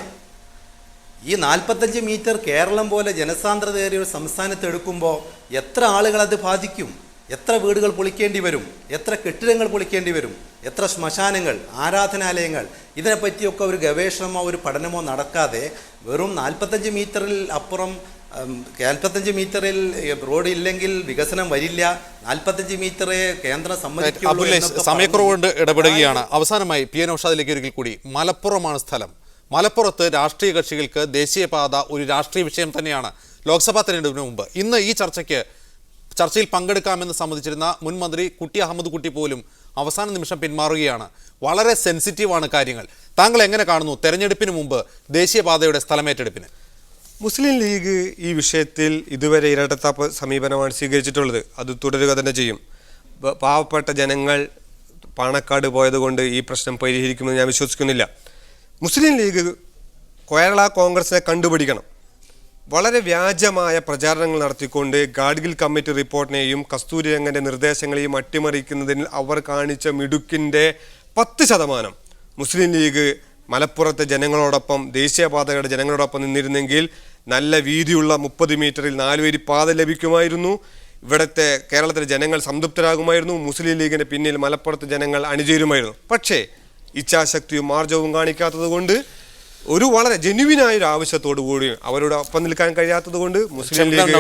ഈ 45 മീറ്റർ കേരളം പോലെ ജനസാന്ദ്രതയേറിയ ഒരു സംസ്ഥാനത്ത് എടുക്കുമ്പോൾ എത്ര ആളുകളത് ബാധിക്കും? എത്ര വീടുകൾ പൊളിക്കേണ്ടി വരും? എത്ര കെട്ടിടങ്ങൾ പൊളിക്കേണ്ടി വരും? എത്ര ശ്മശാനങ്ങൾ, ആരാധനാലയങ്ങൾ? ഇതിനെപ്പറ്റിയൊക്കെ ഒരു ഗവേഷണമോ ഒരു പഠനമോ നടക്കാതെ വെറും 45 മീറ്ററിൽ അപ്പുറം 45 മീറ്ററിൽ റോഡ് ഇല്ലെങ്കിൽ വികസനം വരില്ല, 45 മീറ്ററെ കേന്ദ്രം സമ്മതിക്കുള്ളൂ. സമയക്കുറവുകൊണ്ട് ഇടപെടുകയാണ്. അവസാനമായി പി എൻ ഔഷാദിലേക്ക് ഒരിക്കൽ കൂടി. മലപ്പുറമാണ് സ്ഥലം. മലപ്പുറത്ത് രാഷ്ട്രീയ കക്ഷികൾക്ക് ദേശീയപാത ഒരു രാഷ്ട്രീയ വിഷയം തന്നെയാണ് ലോക്സഭാ തെരഞ്ഞെടുപ്പിന് മുമ്പ്. ഇന്ന് ഈ ചർച്ചയിൽ പങ്കെടുക്കാമെന്ന് സമ്മതിച്ചിരുന്ന മുൻ മന്ത്രി കുട്ടി അഹമ്മദ് കുട്ടി പോലും അവസാന നിമിഷം പിന്മാറുകയാണ്. വളരെ സെൻസിറ്റീവാണ് കാര്യങ്ങൾ. താങ്കൾ എങ്ങനെ കാണുന്നു തെരഞ്ഞെടുപ്പിന് മുമ്പ് ദേശീയപാതയുടെ സ്ഥലമേറ്റെടുപ്പിന്? മുസ്ലിം ലീഗ് ഈ വിഷയത്തിൽ ഇതുവരെ ഇരട്ടത്താപ്പ് സമീപനമാണ് സ്വീകരിച്ചിട്ടുള്ളത്. അത് തുടരുക തന്നെ ചെയ്യും. പാവപ്പെട്ട ജനങ്ങൾ പാണക്കാട് പോയതുകൊണ്ട് ഈ പ്രശ്നം പരിഹരിക്കുമെന്ന് ഞാൻ വിശ്വസിക്കുന്നില്ല. മുസ്ലിം ലീഗ് കേരള കോൺഗ്രസിനെ കണ്ടുപിടിക്കണം. വളരെ വ്യാജമായ പ്രചാരണങ്ങൾ നടത്തിക്കൊണ്ട് ഗാഡ്ഗിൽ കമ്മിറ്റി റിപ്പോർട്ടിനെയും കസ്തൂരിരംഗൻ്റെ നിർദ്ദേശങ്ങളെയും അട്ടിമറിക്കുന്നതിൽ അവർ കാണിച്ച മിടുക്കിൻ്റെ 10% മുസ്ലിം ലീഗ് മലപ്പുറത്തെ ജനങ്ങളോടൊപ്പം, ദേശീയപാതയുടെ ജനങ്ങളോടൊപ്പം നിന്നിരുന്നെങ്കിൽ നല്ല വീതിയുള്ള 30 മീറ്ററിൽ 4 വരി പാത ലഭിക്കുമായിരുന്നു. ഇവിടുത്തെ കേരളത്തിലെ ജനങ്ങൾ സംതൃപ്തരാകുമായിരുന്നു. മുസ്ലിം ലീഗിൻ്റെ പിന്നിൽ മലപ്പുറത്തെ ജനങ്ങൾ അണിചേരുമായിരുന്നു. പക്ഷേ ഇച്ഛാശക്തിയും മാർജവും കാണിക്കാത്തത് കൊണ്ട്, ഒരു വളരെ ജെന്യുവിനായ ഒരു ആവശ്യത്തോടു കൂടി അവരോട് ഒപ്പം നിൽക്കാൻ കഴിയാത്തത് കൊണ്ട് മുസ്ലിം ലീഗ്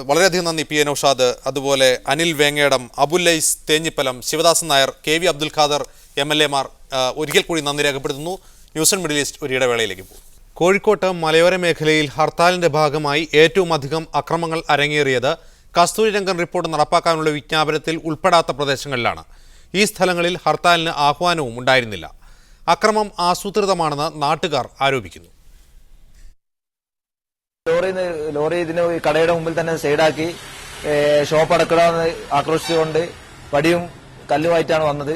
വളരെയധികം നന്ദി പി എൻ ഔഷാദ്, അതുപോലെ അനിൽ വേങ്ങേടം, അബുല്ലൈസ് തേഞ്ഞിപ്പലം, ശിവദാസൻ നായർ, KV അബ്ദുൽ ഖാദർ MLA മാർ ഒരിക്കൽ കൂടി നന്ദി രേഖപ്പെടുത്തുന്നു. ന്യൂസ് മിഡിൽ ഈസ്റ്റ് ഒരു ഇടവേളയിലേക്ക് പോകും. കോഴിക്കോട്ട് മലയോര മേഖലയിൽ ഹർത്താലിന്റെ ഭാഗമായി ഏറ്റവും അധികം അക്രമങ്ങൾ അരങ്ങേറിയത് കസ്തൂരിരംഗൻ റിപ്പോർട്ട് നടപ്പാക്കാനുള്ള വിജ്ഞാപനത്തിൽ ഉൾപ്പെടാത്ത പ്രദേശങ്ങളിലാണ്. ഈ സ്ഥലങ്ങളിൽ ഹർത്താലിന് ആഹ്വാനവും ഉണ്ടായിരുന്നില്ല. അക്രമം ആസൂത്രിതമാണെന്ന് നാട്ടുകാർ ആരോപിക്കുന്നു. ലോറി ഇതിന് കടയുടെ മുമ്പിൽ തന്നെ സൈഡാക്കി ഷോപ്പ് അടക്കണമെന്ന് ആക്രോശിച്ചുകൊണ്ട് വടിയും കല്ലുമായിട്ടാണ് വന്നത്.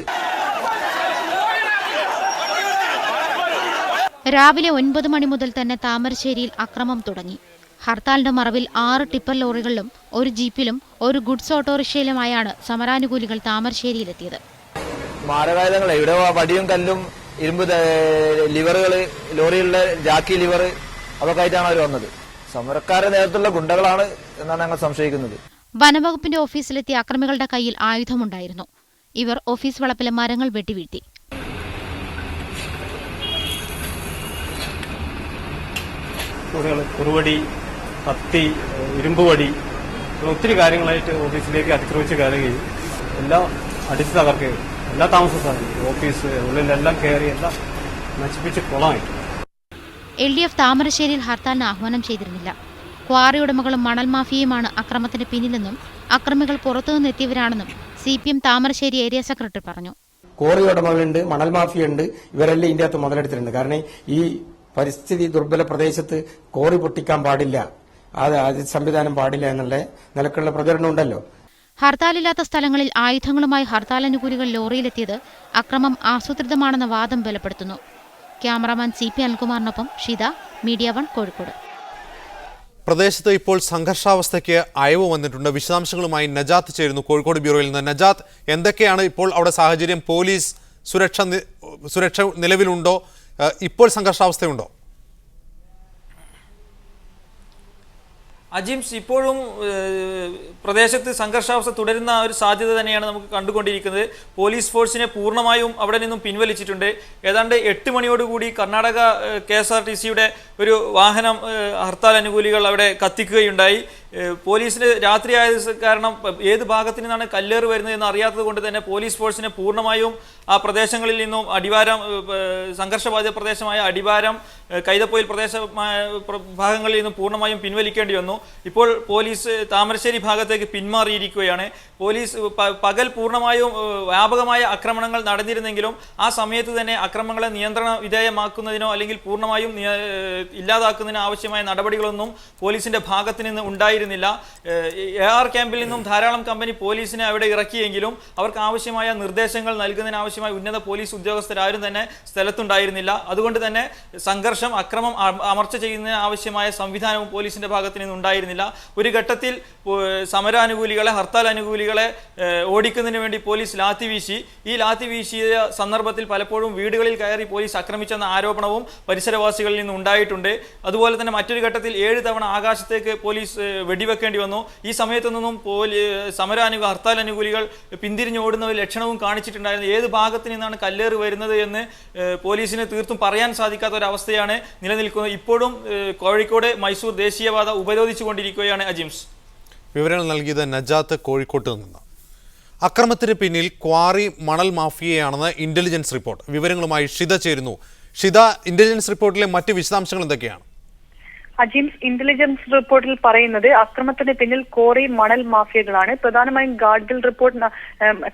രാവിലെ 9 മണി മുതൽ തന്നെ താമരശ്ശേരിയിൽ അക്രമം തുടങ്ങി. ഹർത്താലിന്റെ മറവിൽ 6 ടിപ്പർ ലോറികളിലും 1 ജീപ്പിലും 1 ഗുഡ്സ് ഓട്ടോറിക്ഷയിലുമായാണ് സമരാനുകൂലികൾ താമരശ്ശേരിയിലെത്തിയത്. മാരകായുധങ്ങൾ ഇവിടെ വടിയും കല്ലും ഇരുമ്പ് ലിവറുകള്, ലോറികളിലെ ജാക്കി ലിവർ, അതൊക്കെ ആയിട്ടാണ് അവർ വന്നത്. സമരക്കാരുടെ നേതൃത്വത്തിലുള്ള ഗുണ്ടകളാണ് എന്നാണ് ഞങ്ങൾ സംശയിക്കുന്നത്. വനവകുപ്പിന്റെ ഓഫീസിലെത്തിയ അക്രമികളുടെ കയ്യിൽ ആയുധമുണ്ടായിരുന്നു. ഇവർ ഓഫീസ് വളപ്പിലെ മരങ്ങൾ വെട്ടിവീഴ്ത്തി. കുറുവടി, കത്തി, ഇരുമ്പുവടി, ഒത്തിരി കാര്യങ്ങളായിട്ട് ഓഫീസിലേക്ക് അതിക്രമിച്ച് കയറുകയും എല്ലാം അടിച്ചു തകർക്കുകയും എല്ലാ താമസ സ്ഥലങ്ങളും ഓഫീസ് ഉള്ളിലെല്ലാം കയറി എല്ലാം നശിപ്പിച്ച് കുളമായി. LDF താമരശ്ശേരിയിൽ ഹർത്താലിന് ആഹ്വാനം ചെയ്തിരുന്നില്ല. ക്വാറി ഉടമകളും മണൽ മാഫിയയുമാണ് അക്രമത്തിന് പിന്നിലെന്നും അക്രമികൾ പുറത്തുനിന്ന് എത്തിയവരാണെന്നും CPM താമരശ്ശേരി ഏരിയ സെക്രട്ടറി പറഞ്ഞു. ക്വാറി ഉടമകളുണ്ട്, മണൽ മാഫിയുണ്ട്, ഇവരെല്ലാം ഇതിന്റെ അകത്ത് മുതലെടുത്തിട്ടുണ്ട്. കാരണം ഈ പരിസ്ഥിതി ദുർബല പ്രദേശത്ത് കോറി പൊട്ടിക്കാൻ പാടില്ല, അത് സംവിധാനം പാടില്ല എന്നുള്ള നിലക്കുള്ള പ്രചരണം ഉണ്ടല്ലോ. ഹർത്താലില്ലാത്ത സ്ഥലങ്ങളിൽ ആയുധങ്ങളുമായി ഹർത്താൽ അനുകൂലികൾ ലോറിയിലെത്തിയത് അക്രമം ആസൂത്രിതമാണെന്ന വാദം ബലപ്പെടുത്തുന്നു. ക്യാമറാമാൻ CP അനിൽകുമാറിനൊപ്പം ഷിത, മീഡിയ 1 കോഴിക്കോട്. പ്രദേശത്ത് ഇപ്പോൾ സംഘർഷാവസ്ഥയ്ക്ക് അയവ് വന്നിട്ടുണ്ട്. വിശദാംശങ്ങളുമായി നജാത്ത് ചേരുന്നു കോഴിക്കോട് ബ്യൂറോയിൽ നിന്ന്. നജാത്ത്, എന്തൊക്കെയാണ് ഇപ്പോൾ അവിടെ സാഹചര്യം? പോലീസ് സുരക്ഷ നിലവിലുണ്ടോ? ഇപ്പോൾ സംഘർഷാവസ്ഥയുണ്ടോ? അജിംസ് ഇപ്പോഴും പ്രദേശത്ത് സംഘർഷാവസ്ഥ തുടരുന്ന ഒരു സാധ്യത തന്നെയാണ് നമുക്ക് കണ്ടുകൊണ്ടിരിക്കുന്നത്. പോലീസ് ഫോഴ്സിനെ പൂർണ്ണമായും അവിടെ നിന്നും പിൻവലിച്ചിട്ടുണ്ട്. ഏതാണ്ട് 8 മണിയോടുകൂടി കർണാടക KSRTCയുടെ ഒരു വാഹനം ഹർത്താൽ അനുകൂലികൾ അവിടെ കത്തിക്കുകയുണ്ടായി. പോലീസിന് രാത്രിയായത് കാരണം ഏത് ഭാഗത്തു നിന്നാണ് കല്ലേറ് വരുന്നത് എന്ന് അറിയാത്തത് കൊണ്ട് തന്നെ പോലീസ് ഫോഴ്സിനെ പൂർണ്ണമായും ആ പ്രദേശങ്ങളിൽ നിന്നും അടിവാരം, സംഘർഷബാധിത പ്രദേശമായ അടിവാരം, കൈതപ്പൊയിൽ ഭാഗങ്ങളിൽ നിന്നും പൂർണ്ണമായും പിൻവലിക്കേണ്ടി വന്നു. ഇപ്പോൾ പോലീസ് താമരശ്ശേരി ഭാഗത്തേക്ക് പിന്മാറിയിരിക്കുകയാണ്. പോലീസ് പകൽ പൂർണ്ണമായും വ്യാപകമായ ആക്രമണങ്ങൾ നടന്നിരുന്നെങ്കിലും ആ സമയത്ത് തന്നെ ആക്രമണങ്ങളെ നിയന്ത്രണ വിധേയമാക്കുന്നതിനോ അല്ലെങ്കിൽ പൂർണ്ണമായും ഇല്ലാതാക്കുന്നതിനോ ആവശ്യമായ നടപടികളൊന്നും പോലീസിന്റെ ഭാഗത്ത് നിന്ന് ഉണ്ടായിരുന്നില്ല. AR ക്യാമ്പിൽ നിന്നും ധാരാളം കമ്പനി പോലീസിനെ അവിടെ ഇറക്കിയെങ്കിലും അവർക്ക് ആവശ്യമായ നിർദ്ദേശങ്ങൾ നൽകുന്നതിന് ആവശ്യമായ ഉന്നത പോലീസ് ഉദ്യോഗസ്ഥരാരും തന്നെ സ്ഥലത്തുണ്ടായിരുന്നില്ല. അതുകൊണ്ട് തന്നെ സംഘർഷം, അക്രമം അമർച്ച ചെയ്യുന്നതിന് ആവശ്യമായ സംവിധാനവും പോലീസിന്റെ ഭാഗത്ത് നിന്ന് ഉണ്ടായിരുന്നില്ല. ഒരു ഘട്ടത്തിൽ സമരാനുകൂലികളെ, ഹർത്താൽ അനുകൂലികളെ ഓടിക്കുന്നതിന് വേണ്ടി പോലീസ് ലാത്തി വീശി. ഈ ലാത്തി വീശിയ സന്ദർഭത്തിൽ പലപ്പോഴും വീടുകളിൽ കയറി പോലീസ് ആക്രമിച്ചെന്ന ആരോപണവും പരിസരവാസികളിൽ നിന്ന് ഉണ്ടായിട്ടുണ്ട്. അതുപോലെ തന്നെ മറ്റൊരു ഘട്ടത്തിൽ 7 തവണ ആകാശത്തേക്ക് പോലീസ് വെടിവെക്കേണ്ടി വന്നു. ഈ സമയത്തു നിന്നും ഹർത്താൽ അനുകൂലികൾ പിന്തിരിഞ്ഞോടുന്ന ഒരു ലക്ഷണവും കാണിച്ചിട്ടുണ്ടായിരുന്നു. ഏത് ഭാഗത്ത് നിന്നാണ് കല്ലേറ് വരുന്നത് എന്ന് പോലീസിന് തീർത്തും പറയാൻ സാധിക്കാത്ത ഒരവസ്ഥയാണ് നിലനിൽക്കുന്നത്. ഇപ്പോഴും കോഴിക്കോട് മൈസൂർ ദേശീയപാത ഉപരോധിച്ചുകൊണ്ടിരിക്കുകയാണ്. അജിംസ്, വിവരങ്ങൾ നൽകിയത് നജാത്ത് കോഴിക്കോട്ട് നിന്ന്. അക്രമത്തിന് പിന്നിൽ ക്വാറി മണൽ മാഫിയയാണെന്ന് ഇന്റലിജൻസ് റിപ്പോർട്ട്. വിവരങ്ങളുമായി ഷിത ചേരുന്നു. ഷിത, ഇന്റലിജൻസ് റിപ്പോർട്ടിലെ മറ്റ് വിശദാംശങ്ങൾ എന്തൊക്കെയാണ്? അജിംസ്, ഇന്റലിജൻസ് റിപ്പോർട്ടിൽ പറയുന്നത് അക്രമത്തിന് പിന്നിൽ കോറി മണൽ മാഫിയകളാണ്. പ്രധാനമായും ഗാഡ്ഗിൽ റിപ്പോർട്ട്,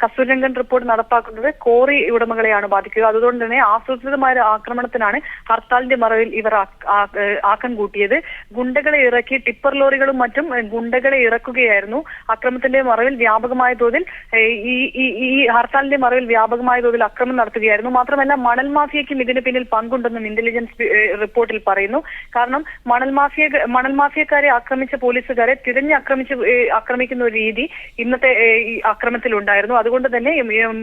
കസ്തൂരിരംഗൻ റിപ്പോർട്ട് നടപ്പാക്കുന്നത് കോറി ഉടമകളെയാണ് ബാധിക്കുക. അതുകൊണ്ട് തന്നെ ആസൂത്രിതമായ ആക്രമണത്തിനാണ് ഹർത്താലിന്റെ മറവിൽ ഇവർ ആക്കം കൂട്ടിയത്. ഗുണ്ടകളെ ഇറക്കി ടിപ്പർ ലോറികളും മറ്റും ഗുണ്ടകളെ ഇറക്കുകയായിരുന്നു. അക്രമത്തിന്റെ മറവിൽ വ്യാപകമായ തോതിൽ ഈ ഹർത്താലിന്റെ മറവിൽ വ്യാപകമായ തോതിൽ അക്രമം നടത്തുകയായിരുന്നു. മാത്രമല്ല മണൽ മാഫിയയ്ക്കും ഇതിന് പിന്നിൽ പങ്കുണ്ടെന്നും ഇന്റലിജൻസ് റിപ്പോർട്ടിൽ പറയുന്നു. കാരണം മണൽ മാഫിയക്കാരെ ആക്രമിച്ച പോലീസുകാരെ ആക്രമിക്കുന്ന ഒരു രീതി ഇന്നത്തെ ഈ അക്രമത്തിൽ ഉണ്ടായിരുന്നു. അതുകൊണ്ട് തന്നെ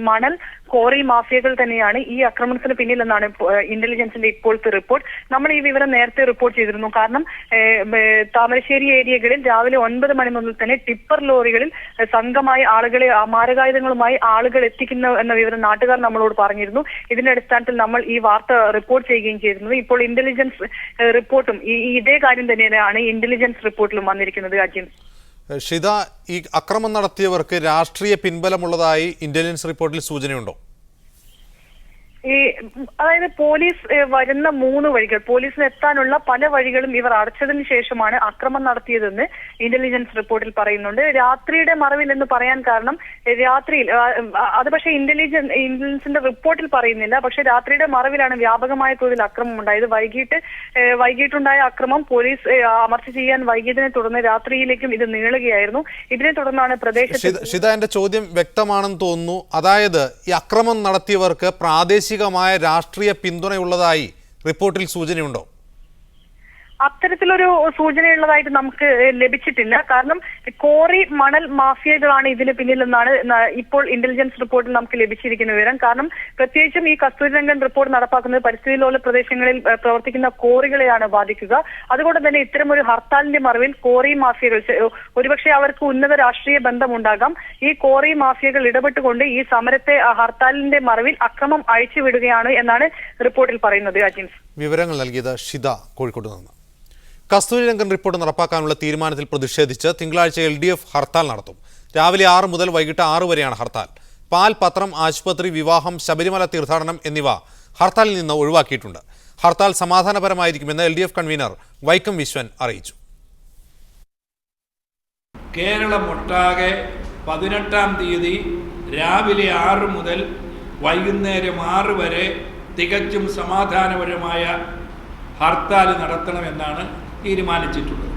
മണൽ കോറി മാഫിയകൾ തന്നെയാണ് ഈ ആക്രമണത്തിന് പിന്നിലെന്നാണ് ഇന്റലിജൻസിന്റെ ഇപ്പോഴത്തെ റിപ്പോർട്ട്. നമ്മൾ ഈ വിവരം നേരത്തെ റിപ്പോർട്ട് ചെയ്തിരുന്നു. കാരണം താമരശ്ശേരി ഏരിയകളിൽ രാവിലെ 9 മണി മുതൽ തന്നെ ടിപ്പർ ലോറികളിൽ സംഘമായി ആളുകളെ, മാരകായുധങ്ങളുമായി ആളുകൾ എത്തിക്കുന്നു എന്ന വിവരം നാട്ടുകാർ നമ്മളോട് പറഞ്ഞിരുന്നു. ഇതിന്റെ അടിസ്ഥാനത്തിൽ നമ്മൾ ഈ വാർത്ത റിപ്പോർട്ട് ചെയ്യുകയും ചെയ്തിരുന്നു. ഇപ്പോൾ ഇന്റലിജൻസ് റിപ്പോർട്ടും ഇതേ കാര്യം തന്നെയാണ് ഇന്റലിജൻസ് റിപ്പോർട്ടിലും വന്നിരിക്കുന്നത്. അജിംസ്, ഷിത, ഈ അക്രമം നടത്തിയവർക്ക് രാഷ്ട്രീയ പിൻബലമുള്ളതായി ഇന്റലിജൻസ് റിപ്പോർട്ടിൽ സൂചനയുണ്ടോ? അതായത് പോലീസ് വരുന്ന 3 വഴികൾ, പോലീസിന് എത്താനുള്ള പല വഴികളും ഇവർ അടച്ചതിന് ശേഷമാണ് അക്രമം നടത്തിയതെന്ന് ഇന്റലിജൻസ് റിപ്പോർട്ടിൽ പറയുന്നുണ്ട്. രാത്രിയുടെ മറവിൽ എന്ന് പറയാൻ കാരണം രാത്രിയിൽ അത് പക്ഷേ ഇന്റലിജൻസിന്റെ റിപ്പോർട്ടിൽ പറയുന്നില്ല. പക്ഷെ രാത്രിയുടെ മറവിലാണ് വ്യാപകമായ തോതിൽ അക്രമം ഉണ്ടായത്. വൈകിട്ടുണ്ടായ അക്രമം പോലീസ് അമർച്ച ചെയ്യാൻ വൈകിയതിനെ തുടർന്ന് രാത്രിയിലേക്കും ഇത് നീളുകയായിരുന്നു. ഇതിനെ തുടർന്നാണ് പ്രദേശത്ത്. ഷിത, എന്റെ ചോദ്യം വ്യക്തമാണെന്ന് തോന്നുന്നു. അതായത് ഈ അക്രമം നടത്തിയവർക്ക് പ്രാദേശികമായ രാഷ്ട്രീയ പിന്തുണയുള്ളതായി റിപ്പോർട്ടിൽ സൂചനയുണ്ടോ? അത്തരത്തിലൊരു സൂചനയുള്ളതായിട്ട് നമുക്ക് ലഭിച്ചിട്ടില്ല. കാരണം കോറി മണൽ മാഫിയകളാണ് ഇതിന് പിന്നിലെന്നാണ് ഇപ്പോൾ ഇന്റലിജൻസ് റിപ്പോർട്ടിൽ നമുക്ക് ലഭിച്ചിരിക്കുന്ന വിവരം. കാരണം പ്രത്യേകിച്ചും ഈ കസ്തൂരിരംഗൻ റിപ്പോർട്ട് നടപ്പാക്കുന്നത് പരിസ്ഥിതി ലോല പ്രദേശങ്ങളിൽ പ്രവർത്തിക്കുന്ന കോറികളെയാണ് ബാധിക്കുക. അതുകൊണ്ട് തന്നെ ഇത്തരമൊരു ഹർത്താലിന്റെ മറവിൽ കോറി മാഫിയകൾ, ഒരുപക്ഷെ അവർക്ക് ഉന്നത രാഷ്ട്രീയ ബന്ധമുണ്ടാകാം, ഈ കോറി മാഫിയകൾ ഇടപെട്ടുകൊണ്ട് ഈ സമരത്തെ ഹർത്താലിന്റെ മറവിൽ അക്രമം അഴിച്ചുവിടുകയാണ് എന്നാണ് റിപ്പോർട്ടിൽ പറയുന്നത്. അജിംസ്, വിവരങ്ങൾ നൽകിയത് ഷിത കോഴിക്കോട്ട് നിന്ന്. കസ്തൂരിരംഗൻ റിപ്പോർട്ട് നടപ്പാക്കാനുള്ള തീരുമാനത്തിൽ പ്രതിഷേധിച്ച് തിങ്കളാഴ്ച LDF ഹർത്താൽ നടത്തും. രാവിലെ 6 മുതൽ വൈകിട്ട് 6 വരെയാണ് ഹർത്താൽ. പാൽ, പത്രം, ആശുപത്രി, വിവാഹം, ശബരിമല തീർത്ഥാടനം എന്നിവ ഹർത്താലിൽ നിന്ന് ഒഴിവാക്കിയിട്ടുണ്ട്. ഹർത്താൽ സമാധാനപരമായിരിക്കുമെന്ന് LDF കൺവീനർ വൈക്കം വിശ്വൻ അറിയിച്ചു. കേരളമൊട്ടാകെ 18-ാം തീയതി രാവിലെ 6 മുതൽ വൈകുന്നേരം 6 വരെ തികച്ചും സമാധാനപരമായ ഹർത്താൽ നടത്തണമെന്നാണ് തീരുമാനിച്ചിട്ടുള്ളത്.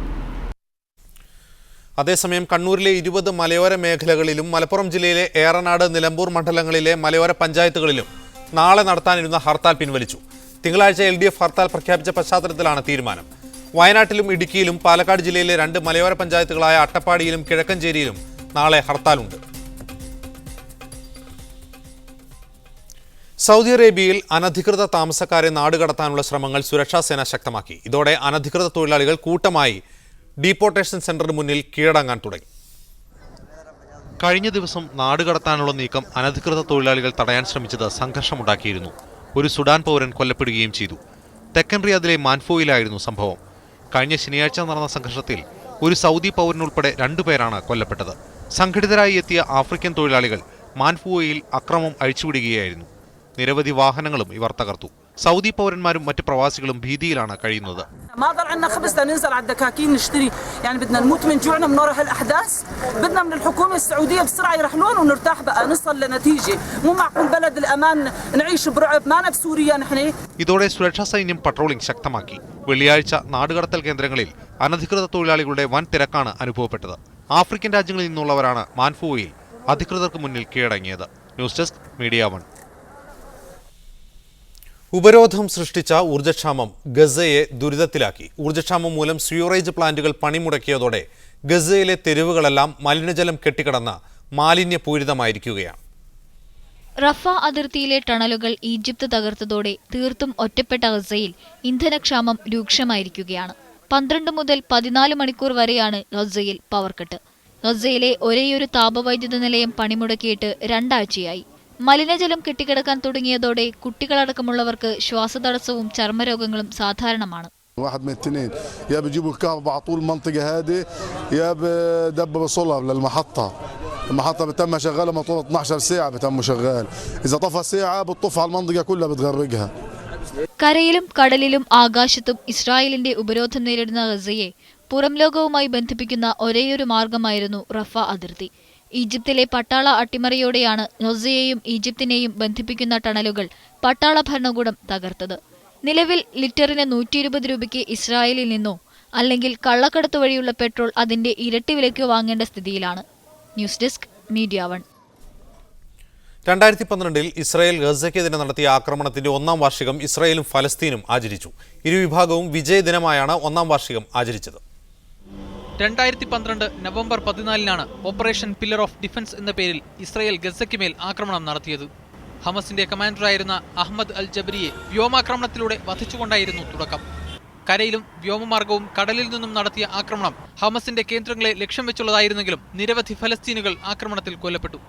അതേസമയം കണ്ണൂരിലെ 20 മലയോര മേഖലകളിലും മലപ്പുറം ജില്ലയിലെ ഏറനാട്, നിലമ്പൂർ മണ്ഡലങ്ങളിലെ മലയോര പഞ്ചായത്തുകളിലും നാളെ നടത്താനിരുന്ന ഹർത്താൽ പിൻവലിച്ചു. തിങ്കളാഴ്ച LDF ഹർത്താൽ പ്രഖ്യാപിച്ച പശ്ചാത്തലത്തിലാണ് തീരുമാനം. വയനാട്ടിലും ഇടുക്കിയിലും പാലക്കാട് ജില്ലയിലെ 2 മലയോര പഞ്ചായത്തുകളായ അട്ടപ്പാടിയിലും കിഴക്കഞ്ചേരിയിലും നാളെ ഹർത്താലുണ്ട്. സൗദി അറേബ്യയിൽ അനധികൃത താമസക്കാരെ നാടുകടത്താനുള്ള ശ്രമങ്ങൾ സുരക്ഷാ സേന ശക്തമാക്കി. ഇതോടെ അനധികൃത തൊഴിലാളികൾ കൂട്ടമായി ഡീപ്പോർട്ടേഷൻ സെന്ററിന് മുന്നിൽ കീഴടങ്ങാൻ തുടങ്ങി. കഴിഞ്ഞ ദിവസം നാടുകടത്താനുള്ള നീക്കം അനധികൃത തൊഴിലാളികൾ തടയാൻ ശ്രമിച്ചത് സംഘർഷമുണ്ടാക്കിയിരുന്നു. ഒരു സുഡാൻ പൗരൻ കൊല്ലപ്പെടുകയും ചെയ്തു. തെക്കൻ റിയാദിലെ മാൻഫോയിലായിരുന്നു സംഭവം. കഴിഞ്ഞ ശനിയാഴ്ച നടന്ന സംഘർഷത്തിൽ ഒരു സൗദി പൗരനുൾപ്പെടെ 2 പേരാണ് കൊല്ലപ്പെട്ടത്. സംഘടിതരായി എത്തിയ ആഫ്രിക്കൻ തൊഴിലാളികൾ മാൻഫോയിൽ അക്രമം അഴിച്ചുവിടുകയായിരുന്നു. നിരവധി വാഹനങ്ങളും ഇവർ തകർത്തു. സൗദി പൗരന്മാരും മറ്റ് പ്രവാസികളും ഭീതിയിലാണ് കഴിയുന്നത്. ما ضل عندنا خبز ننزل على الدكاكين نشتري، يعني بدنا نموت من جوعنا من وراء هالاحداث. بدنا من الحكومه السعوديه بسرعه يرحلون ونرتاح بقى نصل لنتيجه. مو معقول بلد الامان نعيش برعب، ما بسوريا نحن. ഇതോടെ സുരക്ഷാ സൈന്യം പട്രോളിംഗ് ശക്തമാക്കി. വെള്ളിയാഴ്ച നാടുകടത്തൽ കേന്ദ്രങ്ങളിൽ അനധികൃത തൊഴിലാളികളുടെ വൻ തിരക്കാണ് അനുഭവപ്പെട്ടത്. ആഫ്രിക്കൻ രാജ്യങ്ങളിൽ നിന്നുള്ളവരാണ് മാൻഫോയിൽ അധികൃതർക്ക് മുന്നിൽ കീഴടങ്ങിയത്. News desk media 1. ഉപരോധം സൃഷ്ടിച്ച ഊർജ്ജക്ഷാമം ഗസയെ ദുരിതത്തിലാക്കി. ഊർജ്ജക്ഷാമം മൂലം സ്യൂറേജ് പ്ലാന്റുകൾ പണിമുടക്കിയതോടെ ഗസയിലെ തെരുവുകളെല്ലാം മലിനജലം കെട്ടിക്കിടന്ന് മാലിന്യപൂരിതമായിരിക്കുകയാണ്. റഫ അതിർത്തിയിലെ ടണലുകൾ ഈജിപ്ത് തകർത്തതോടെ തീർത്തും ഒറ്റപ്പെട്ട ഗസയിൽ ഇന്ധനക്ഷാമം രൂക്ഷമായിരിക്കുകയാണ്. 12 മുതൽ 14 മണിക്കൂർ വരെയാണ് ഗസയിൽ പവർ കട്ട്. ഗസയിലെ ഒരേയൊരു താപവൈദ്യുത നിലയം പണിമുടക്കിയിട്ട് 2 ആഴ്ചയായി. മലിനജലം കെട്ടിക്കിടക്കാൻ തുടങ്ങിയതോടെ കുട്ടികളടക്കമുള്ളവർക്ക് ശ്വാസതടസ്സവും ചർമ്മരോഗങ്ങളും സാധാരണമാണ്. واحد من الاثنين يا بيجيبوا الكهرباء على طول المنطقه هذه يا بدبوا سولار للمحطه. المحطه بتمها شغاله موتور 12 ساعه بتمه شغال. اذا طفى ساعه بتطف على المنطقه كلها بتغرقها. കരയിലും കടലിലും ആകാശത്തും ഇസ്രായേലിന്റെ ഉപരോധം നേരിടുന്ന ഗസയെ പുറം ലോകവുമായി ബന്ധിപ്പിക്കുന്ന ഒരേയൊരു മാർഗമായിരുന്നു റഫ അതിർത്തി. ഈജിപ്തിലെ പട്ടാള അട്ടിമറിയോടെയാണ് ഗസയെയും ഈജിപ്തിനെയും ബന്ധിപ്പിക്കുന്ന ടണലുകൾ പട്ടാള ഭരണകൂടം തകർത്തത്. നിലവിൽ ലിറ്ററിന് 120 രൂപയ്ക്ക് ഇസ്രായേലിൽ നിന്നോ അല്ലെങ്കിൽ കള്ളക്കടത്ത് വഴിയുള്ള പെട്രോൾ അതിന്റെ ഇരട്ടി വിലയ്ക്ക് വാങ്ങേണ്ട സ്ഥിതിയിലാണ്. News desk media 1. 2012 ഇസ്രായേൽ ഗസയ്ക്കെതിരെ നടത്തിയ ആക്രമണത്തിന്റെ 1ാം വാർഷികം ഇസ്രായേലും ഫലസ്തീനും ആചരിച്ചു. ഇരുവിഭാഗവും വിജയദിനമായാണ് 1ാം വാർഷികം ആചരിച്ചത്. 2012 നവംബർ 14-നാണ് ഓപ്പറേഷൻ പില്ലർ ഓഫ് ഡിഫൻസ് എന്ന പേരിൽ ഇസ്രായേൽ ഗസയ്ക്ക് മേൽ ആക്രമണം നടത്തിയത്. ഹമസിന്റെ കമാൻഡറായിരുന്ന അഹമ്മദ് അൽ ജബരിയെ വ്യോമാക്രമണത്തിലൂടെ വധിച്ചുകൊണ്ടായിരുന്നു തുടക്കം. കരയിലും വ്യോമമാർഗവും കടലിൽ നിന്നും നടത്തിയ ആക്രമണം ഹമസിന്റെ കേന്ദ്രങ്ങളെ ലക്ഷ്യം വെച്ചുള്ളതായിരുന്നെങ്കിലും നിരവധി ഫലസ്തീനുകൾ ആക്രമണത്തിൽ കൊല്ലപ്പെട്ടു.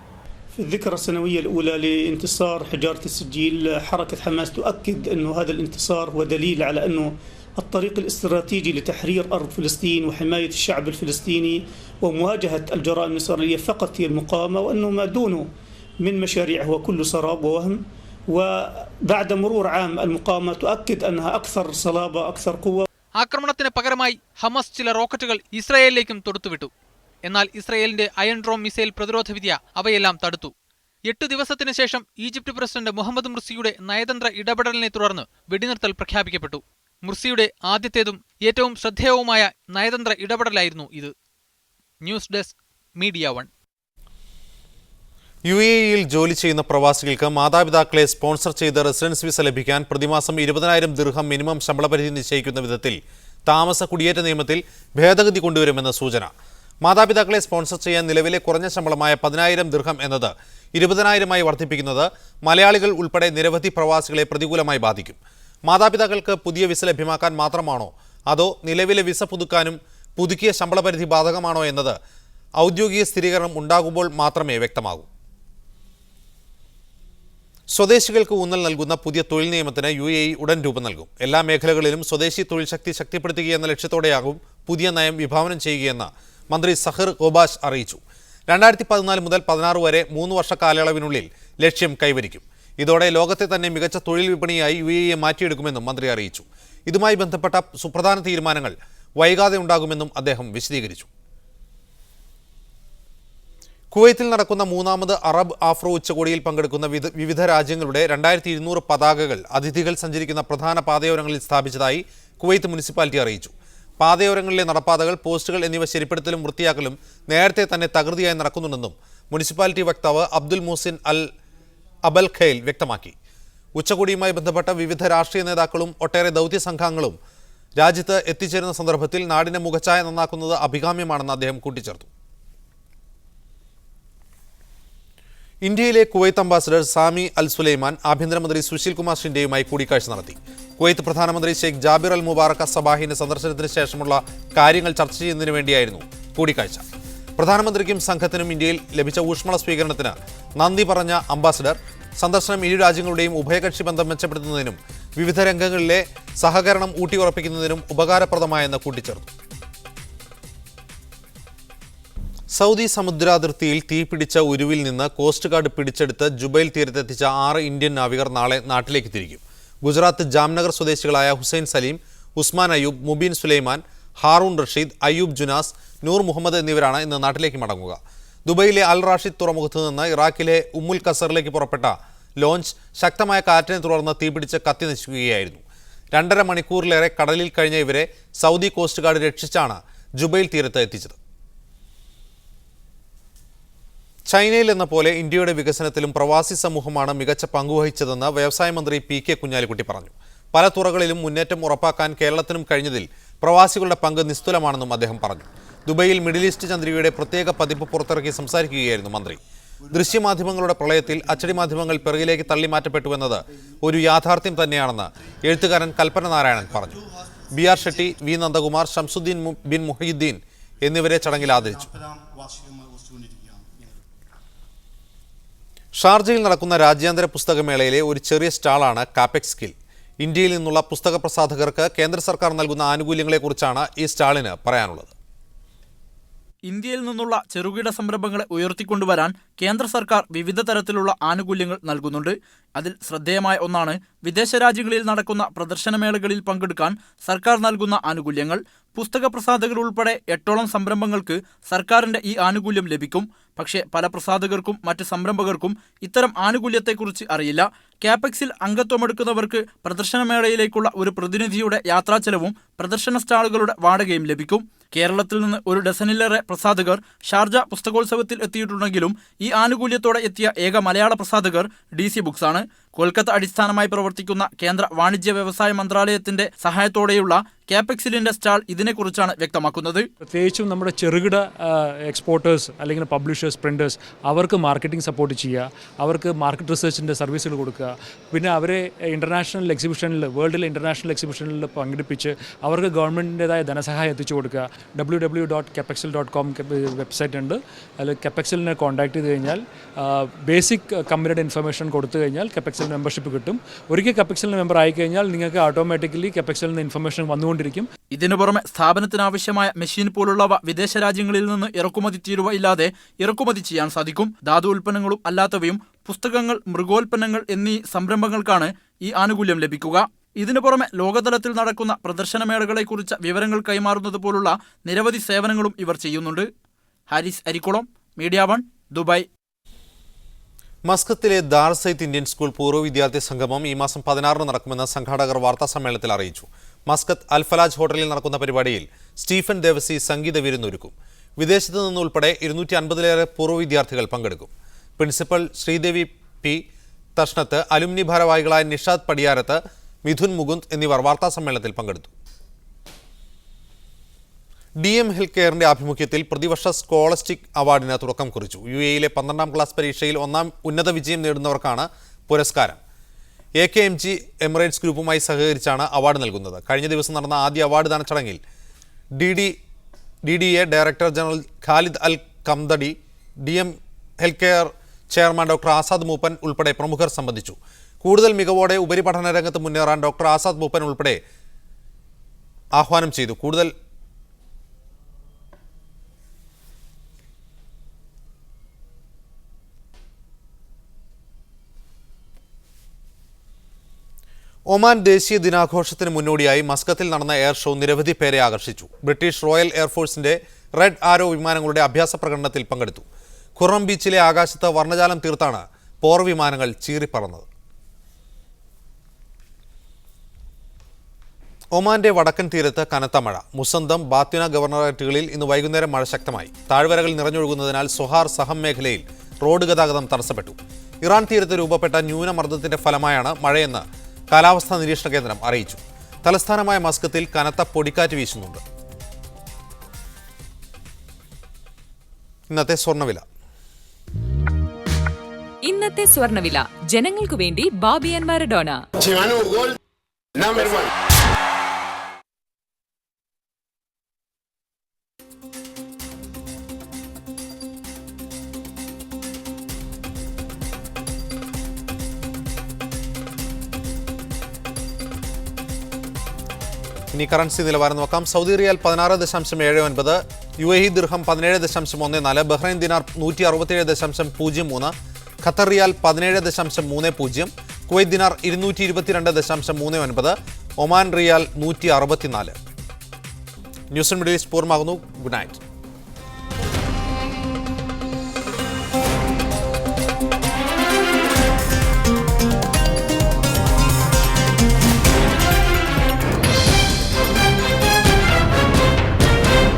في الذكرى السنوية الأولى لانتصار حجارة السجيل حركة حماس تؤكد أنه هذا الانتصار هو دليل على أنه الطريق الاستراتيجي لتحرير أرض فلسطين وحماية الشعب الفلسطيني ومواجهة الجرائم الإسرائيلية فقط هي المقاومة، وأنه ما دونه من مشاريع هو كله سراب ووهم. وبعد مرور عام المقاومة تؤكد أنها أكثر صلابة أكثر قوة. ആക്രമണത്തിന് പകരമായി ഹമസ് ചില റോക്കറ്റുകൾ ഇസ്രായേലിലേക്കും തൊടുത്തുവിട്ടു. എന്നാൽ ഇസ്രായേലിന്റെ അയൺ ഡ്രോം മിസൈൽ പ്രതിരോധ വിദ്യ അവയെല്ലാം തടുത്തു. 8 ദിവസത്തിന് ശേഷം ഈജിപ്ത് പ്രസിഡന്റ് മുഹമ്മദ് മുർസിയുടെ നയതന്ത്ര ഇടപെടലിനെ തുടർന്ന് വെടിനിർത്തൽ പ്രഖ്യാപിക്കപ്പെട്ടു. മുർസിയുടെ ആദ്യത്തേതും ഏറ്റവും ശ്രദ്ധേയവുമായ നയതന്ത്ര ഇടപെടലായിരുന്നു ഇത്. News desk media 1. UAEയിൽ ജോലി ചെയ്യുന്ന പ്രവാസികൾക്ക് മാതാപിതാക്കളെ സ്പോൺസർ ചെയ്ത് റെസിഡൻസ് വിസ ലഭിക്കാൻ പ്രതിമാസം 20,000 ദിർഹം മിനിമം ശമ്പളപരിധി നിശ്ചയിക്കുന്ന വിധത്തിൽ താമസ കുടിയേറ്റ നിയമത്തിൽ ഭേദഗതി കൊണ്ടുവരുമെന്ന സൂചന. മാതാപിതാക്കളെ സ്പോൺസർ ചെയ്യാൻ നിലവിലെ കുറഞ്ഞ ശമ്പളമായ 10,000 ദിർഹം എന്നത് 20,000 വർദ്ധിപ്പിക്കുന്നത് മലയാളികൾ ഉൾപ്പെടെ നിരവധി പ്രവാസികളെ പ്രതികൂലമായി ബാധിക്കും. മാതാപിതാക്കൾക്ക് പുതിയ വിസ ലഭ്യമാക്കാൻ മാത്രമാണോ അതോ നിലവിലെ വിസ പുതുക്കാനും പുതുക്കിയ ശമ്പളപരിധി ബാധകമാണോ എന്നത് ഔദ്യോഗിക സ്ഥിരീകരണം ഉണ്ടാകുമ്പോൾ മാത്രമേ വ്യക്തമാകൂ. സ്വദേശികൾക്ക് ഊന്നൽ നൽകുന്ന പുതിയ തൊഴിൽ നിയമത്തിന് UAE ഉടൻ രൂപം നൽകും. എല്ലാ മേഖലകളിലും സ്വദേശി തൊഴിൽ ശക്തി ശക്തിപ്പെടുത്തുകയെന്ന ലക്ഷ്യത്തോടെയാകും പുതിയ നയം വിഭാവനം ചെയ്യുകയെന്ന് മന്ത്രി സഹിർ ഗോബാഷ് അറിയിച്ചു. 2014 മുതൽ 16 വരെ 3 വർഷ കാലയളവിനുള്ളിൽ ലക്ഷ്യം കൈവരിക്കും. ഇതോടെ ലോകത്തെ തന്നെ മികച്ച തൊഴിൽ വിപണിയായി UAE മാറ്റിയെടുക്കുമെന്നും മന്ത്രി അറിയിച്ചു. ഇതുമായി ബന്ധപ്പെട്ട സുപ്രധാന തീരുമാനങ്ങൾ വൈകാതെ ഉണ്ടാകുമെന്നും അദ്ദേഹം വിശദീകരിച്ചു. കുവൈത്തിൽ നടക്കുന്ന 3ാമത് അറബ് ആഫ്രോ ഉച്ചകോടിയിൽ പങ്കെടുക്കുന്ന വിവിധ രാജ്യങ്ങളുടെ 2200 പതാകകൾ അതിഥികൾ സഞ്ചരിക്കുന്ന പ്രധാന പാതയോരങ്ങളിൽ സ്ഥാപിച്ചതായി കുവൈത്ത് മുനിസിപ്പാലിറ്റി അറിയിച്ചു. പാതയോരങ്ങളിലെ നടപ്പാതകൾ, പോസ്റ്റുകൾ എന്നിവ ശരിപ്പെടുത്തലും വൃത്തിയാക്കലും നേരത്തെ തന്നെ തകൃതിയായി നടക്കുന്നുണ്ടെന്നും മുനിസിപ്പാലിറ്റി വക്താവ് അബ്ദുൽ മുഹസിൻ അൽ അബൽ ഖൈൽ വ്യക്തമാക്കി. ഉച്ചകോടിയുമായി ബന്ധപ്പെട്ട വിവിധ രാഷ്ട്രീയ നേതാക്കളും ഒട്ടേറെ ദൗത്യ സംഘങ്ങളും രാജ്യത്ത് എത്തിച്ചേരുന്ന സന്ദർഭത്തിൽ നാടിന്റെ മുഖച്ഛായ നന്നാക്കുന്നത് അഭികാമ്യമാണെന്ന് അദ്ദേഹം കൂട്ടിച്ചേർത്തു. ഇന്ത്യയിലെ കുവൈത്ത് അംബാസഡർ സാമി അൽ സുലൈമാൻ ആഭ്യന്തരമന്ത്രി സുശീൽ കുമാർ ഷിൻഡെയുമായി കൂടിക്കാഴ്ച നടത്തി. കുവൈത്ത് പ്രധാനമന്ത്രി ഷെയ്ഖ് ജാബിർ അൽ മുബാറക് സബാഹിന്റെ സന്ദർശനത്തിന് ശേഷമുള്ള കാര്യങ്ങൾ ചർച്ച ചെയ്യുന്നതിന് വേണ്ടിയായിരുന്നു കൂടിക്കാഴ്ച. പ്രധാനമന്ത്രിക്കും സംഘത്തിനും ഇന്ത്യയിൽ ലഭിച്ച ഊഷ്മള സ്വീകരണത്തിന് നന്ദി പറഞ്ഞ അംബാസഡർ സന്ദർശനം ഇരു രാജ്യങ്ങളുടെയും ഉഭയകക്ഷി ബന്ധം മെച്ചപ്പെടുത്തുന്നതിനും വിവിധ രംഗങ്ങളിലെ സഹകരണം ഊട്ടിയുറപ്പിക്കുന്നതിനും ഉപകാരപ്രദമായെന്ന് കൂട്ടിച്ചേർത്തു. സൗദി സമുദ്രാതിർത്തിയിൽ തീപിടിച്ച ഉരുവിൽ നിന്ന് കോസ്റ്റ് ഗാർഡ് പിടിച്ചെടുത്ത് ജുബൈൽ തീരത്തെത്തിച്ച 6 ഇന്ത്യൻ നാവികർ നാളെ നാട്ടിലേക്ക് തിരിക്കും. ഗുജറാത്ത് ജാംനഗർ സ്വദേശികളായ ഹുസൈൻ സലീം, ഉസ്മാൻ അയ്യൂബ്, മുബീൻ സുലൈമാൻ, ഹാറൂൺ റഷീദ്, അയ്യൂബ് ജുനാസ്, നൂർ മുഹമ്മദ് എന്നിവരാണ് ഇന്ന് നാട്ടിലേക്ക് മടങ്ങുക. ദുബൈയിലെ അൽ റാഷിദ് തുറമുഖത്ത് നിന്ന് ഇറാഖിലെ ഉമ്മുൽ ഖസറിലേക്ക് പുറപ്പെട്ട ലോഞ്ച് ശക്തമായ കാറ്റിനെ തുടർന്ന് തീപിടിച്ച് കത്തി നശിക്കുകയായിരുന്നു. 2.5 മണിക്കൂറിലേറെ കടലിൽ കഴിഞ്ഞ ഇവരെ സൗദി കോസ്റ്റ് ഗാർഡ് രക്ഷിച്ചാണ് ജുബൈൽ തീരത്ത് എത്തിച്ചത്. ചൈനയിൽ എന്ന പോലെ ഇന്ത്യയുടെ വികസനത്തിലും പ്രവാസി സമൂഹമാണ് മികച്ച പങ്കുവഹിച്ചതെന്ന് വ്യവസായ മന്ത്രി പി.കെ. കുഞ്ഞാലിക്കുട്ടി പറഞ്ഞു. പല തുറകളിലും മുന്നേറ്റം ഉറപ്പാക്കാൻ കേരളത്തിനും കഴിഞ്ഞതിൽ പ്രവാസികളുടെ പങ്ക് നിസ്തുലമാണെന്നും അദ്ദേഹം പറഞ്ഞു. ദുബൈയിൽ മിഡിൽ ഈസ്റ്റ് ചന്ദ്രികയുടെ പ്രത്യേക പതിപ്പ് പുറത്തിറക്കി സംസാരിക്കുകയായിരുന്നു മന്ത്രി. ദൃശ്യമാധ്യമങ്ങളുടെ പ്രളയത്തിൽ അച്ചടി മാധ്യമങ്ങൾ പിറകിലേക്ക് തള്ളിമാറ്റപ്പെട്ടുവെന്നത് ഒരു യാഥാർത്ഥ്യം തന്നെയാണെന്ന് എഴുത്തുകാരൻ കൽപ്പന നാരായണൻ പറഞ്ഞു. ബി.ആർ. ഷെട്ടി, വി. നന്ദകുമാർ, ഷംസുദ്ദീൻ ബിൻ മുഹീദ്ദീൻ എന്നിവരെ ചടങ്ങിൽ ആദരിച്ചു. ഷാർജയിൽ നടക്കുന്ന രാജ്യാന്തര പുസ്തകമേളയിലെ ഒരു ചെറിയ സ്റ്റാളാണ് കാപെക്സ് സ്കിൽ. ഇന്ത്യയിൽ നിന്നുള്ള പുസ്തക പ്രസാധകർക്ക് കേന്ദ്ര സർക്കാർ നൽകുന്ന ആനുകൂല്യങ്ങളെക്കുറിച്ചാണ് ഈ സ്റ്റാളിന് പറയാനുള്ളത്. ഇന്ത്യയിൽ നിന്നുള്ള ചെറുകിട സംരംഭങ്ങളെ ഉയർത്തിക്കൊണ്ടുവരാൻ കേന്ദ്ര സർക്കാർ വിവിധ തരത്തിലുള്ള ആനുകൂല്യങ്ങൾ നൽകുന്നുണ്ട്. അതിൽ ശ്രദ്ധേയമായ ഒന്നാണ് വിദേശ രാജ്യങ്ങളിൽ നടക്കുന്ന പ്രദർശനമേളകളിൽ പങ്കെടുക്കാൻ സർക്കാർ നൽകുന്ന ആനുകൂല്യങ്ങൾ. പുസ്തക പ്രസാധകർ ഉൾപ്പെടെ 8ഓളം സംരംഭങ്ങൾക്ക് സർക്കാരിന്റെ ഈ ആനുകൂല്യം ലഭിക്കും. പക്ഷേ പല പ്രസാധകർക്കും മറ്റ് സംരംഭകർക്കും ഇത്തരം ആനുകൂല്യത്തെക്കുറിച്ച് അറിയില്ല. കാപെക്സിൽ അംഗത്വമെടുക്കുന്നവർക്ക് പ്രദർശനമേളയിലേക്കുള്ള ഒരു പ്രതിനിധിയുടെ യാത്രാച്ചെലവും പ്രദർശന സ്റ്റാളുകളുടെ വാടകയും ലഭിക്കും. കേരളത്തിൽ നിന്ന് ഒരു ഡസനിലേറെ പ്രസാധകർ ഷാർജ പുസ്തകോത്സവത്തിൽ എത്തിയിട്ടുണ്ടെങ്കിലും ഈ ആനുകൂല്യത്തോടെ എത്തിയ ഏക മലയാള പ്രസാധകർ DC ബുക്സ് ആണ്. കൊൽക്കത്ത അടിസ്ഥാനമായി പ്രവർത്തിക്കുന്ന കേന്ദ്ര വാണിജ്യ വ്യവസായ മന്ത്രാലയത്തിന്റെ സഹായത്തോടെയുള്ള കാപെക്സിലിന്റെ സ്റ്റാൾ ഇതിനെക്കുറിച്ചാണ് വ്യക്തമാക്കുന്നത്. പ്രത്യേകിച്ചും നമ്മുടെ ചെറുകിട എക്സ്പോർട്ടേഴ്സ് അല്ലെങ്കിൽ പബ്ലിഷേഴ്സ്, പ്രിന്റേഴ്സ് അവർക്ക് മാർക്കറ്റിംഗ് സപ്പോർട്ട് ചെയ്യുക, അവർക്ക് മാർക്കറ്റ് റിസർച്ചിൻ്റെ സർവീസുകൾ കൊടുക്കുക, പിന്നെ അവരെ ഇന്റർനാഷണൽ എക്സിബിഷനിൽ, വേൾഡിലെ ഇന്റർനാഷണൽ എക്സിബിഷനിൽ പങ്കെടുപ്പിച്ച് അവർക്ക് ഗവൺമെൻറ്റിൻ്റെതായ ധനസഹായം എത്തിച്ചു കൊടുക്കുക. www.capexil.com വെബ്സൈറ്റ് ഉണ്ട്. അതിൽ കെപെക്സിലിനെ കോൺടാക്ട് ചെയ്ത് കഴിഞ്ഞാൽ ബേസിക് കമ്പനിയുടെ ഇൻഫർമേഷൻ കൊടുത്തു കഴിഞ്ഞാൽ കെപെക്സിൽ മെമ്പർഷിപ്പ് കിട്ടും. ഒരിക്കൽ കെപെക്സിലിന് മെമ്പർ ആയിക്കഴിഞ്ഞാൽ നിങ്ങൾക്ക് ഓട്ടോമാറ്റിക്കലി കെപെക്സിൽ നിന്ന് ഇൻഫർമേഷൻ വന്നുകൊണ്ടിരിക്കും. ഇതിനു പുറമെ സ്ഥാപനത്തിനാവശ്യമായ മെഷീൻ പോലുള്ളവ വിദേശ രാജ്യങ്ങളിൽ നിന്ന് ഇറക്കുമതി തീരുവ ഇല്ലാതെ ഇറക്കുമതി ചെയ്യാൻ സാധിക്കും. ധാതു ഉൽപ്പന്നങ്ങളും അല്ലാത്തവയും പുസ്തകങ്ങൾ, മൃഗോൽപ്പന്നങ്ങൾ എന്നീ സംരംഭങ്ങൾക്കാണ് ഈ ആനുകൂല്യം ലഭിക്കുക. ഇതിനു പുറമെ ലോകതലത്തിൽ നടക്കുന്ന പ്രദർശനമേളകളെക്കുറിച്ച് വിവരങ്ങൾ കൈമാറുന്നത് പോലുള്ള നിരവധി സേവനങ്ങളും ഇവർ ചെയ്യുന്നുണ്ട്. Haris Arikkulam, media 1, Dubai. മസ്കത്തിലെ ദാർസൈത്ത് ഇന്ത്യൻ സ്കൂൾ പൂർവ്വ വിദ്യാർത്ഥി സംഗമം ഈ മാസം 16 നടക്കുമെന്ന് സംഘാടകർ വാർത്താസമ്മേളനത്തിൽ അറിയിച്ചു. മസ്കത്ത് അൽഫലാജ് ഹോട്ടലിൽ നടക്കുന്ന പരിപാടിയിൽ സ്റ്റീഫൻ ദേവസി സംഗീത വിരുന്നൊരുക്കും. വിദേശത്ത് നിന്നുൾപ്പെടെ 250-ലേറെ പൂർവ്വ വിദ്യാർത്ഥികൾ പങ്കെടുക്കും. പ്രിൻസിപ്പൽ ശ്രീദേവി പി തഷ്ണത്ത്, അലുമിനി ഭാരവാഹികളായ നിഷാദ് പടിയാരത്ത്, മിഥുൻ മുകുന്ദ് എന്നിവർ വാർത്താസമ്മേളനത്തിൽ പങ്കെടുത്തു. DM ഹെൽത്ത് കെയറിന്റെ ആഭിമുഖ്യത്തിൽ പ്രതിവർഷ സ്കോളസ്റ്റിക് അവാർഡിന് തുടക്കം കുറിച്ചു. UAE-ലെ 12ാം ക്ലാസ് പരീക്ഷയിൽ ഒന്നാം ഉന്നത വിജയം നേടുന്നവർക്കാണ് പുരസ്കാരം. AKMG എമിറേറ്റ്സ് ഗ്രൂപ്പുമായി സഹകരിച്ചാണ് അവാർഡ് നൽകുന്നത്. കഴിഞ്ഞ ദിവസം നടന്ന ആദ്യ അവാർഡ് ദാന ചടങ്ങിൽ DDA director general Khalid Al കംദടി, DM health care chairman doctor Azad Moopen ഉൾപ്പെടെ പ്രമുഖർ സംബന്ധിച്ചു. കൂടുതൽ മികവോടെ ഉപരിപഠന രംഗത്ത് മുന്നേറാൻ ഡോക്ടർ ആസാദ് മൂപ്പൻ ഉൾപ്പെടെ ആഹ്വാനം ചെയ്തു. ഒമാൻ ദേശീയ ദിനാഘോഷത്തിന് മുന്നോടിയായി മസ്കത്തിൽ നടന്ന എയർ ഷോ നിരവധി പേരെ ആകർഷിച്ചു. ബ്രിട്ടീഷ് റോയൽ എയർഫോഴ്സിന്റെ റെഡ് ആരോ വിമാനങ്ങളുടെ അഭ്യാസ പ്രകടനത്തിൽ പങ്കെടുത്തു. ഖുറം ബീച്ചിലെ ആകാശത്ത് വർണ്ണജാലം തീർത്താണ് പോർ വിമാനങ്ങൾ ചീറിപ്പറന്നത്. ഒമാന്റെ വടക്കൻ തീരത്ത് കനത്ത മഴ. മുസന്തം, ബാത്വിന ഗവർണറേറ്റുകളിൽ ഇന്ന് വൈകുന്നേരം മഴ ശക്തമായി. താഴ്വരകൾ നിറഞ്ഞൊഴുകുന്നതിനാൽ സൊഹാർ, സഹം മേഖലയിൽ റോഡ് ഗതാഗതം തടസ്സപ്പെട്ടു. ഇറാൻ തീരത്ത് രൂപപ്പെട്ട ന്യൂനമർദ്ദത്തിന്റെ ഫലമായാണ് മഴയെന്ന് കാലാവസ്ഥാ നിരീക്ഷണ കേന്ദ്രം അറിയിച്ചു. തലസ്ഥാനമായ മസ്കത്തിൽ കനത്ത പൊടിക്കാറ്റ് വീശുന്നുണ്ട്. ഇന്നത്തെ സ്വർണ്ണവില ഇന്നത്തെ സ്വർണ്ണവില ജനങ്ങൾക്കു വേണ്ടി ബാബി ആൻഡ് മാരഡോണ. ഇനി കറൻസി നിലവാരം നോക്കാം. സൗദി റിയാൽ 16.79, UAE ദിർഹം 17.14, ബഹ്റൈൻ ദിനാർ 167.03, ഖത്തർ റിയാൽ 17.30, കുവൈറ്റ് ദിനാർ 222.39, ഒമാൻ റിയാൽ 164. ന്യൂസ് മിഡിൽ ഈസ്റ്റ് പൂർണ്ണമാകുന്നു. Good night.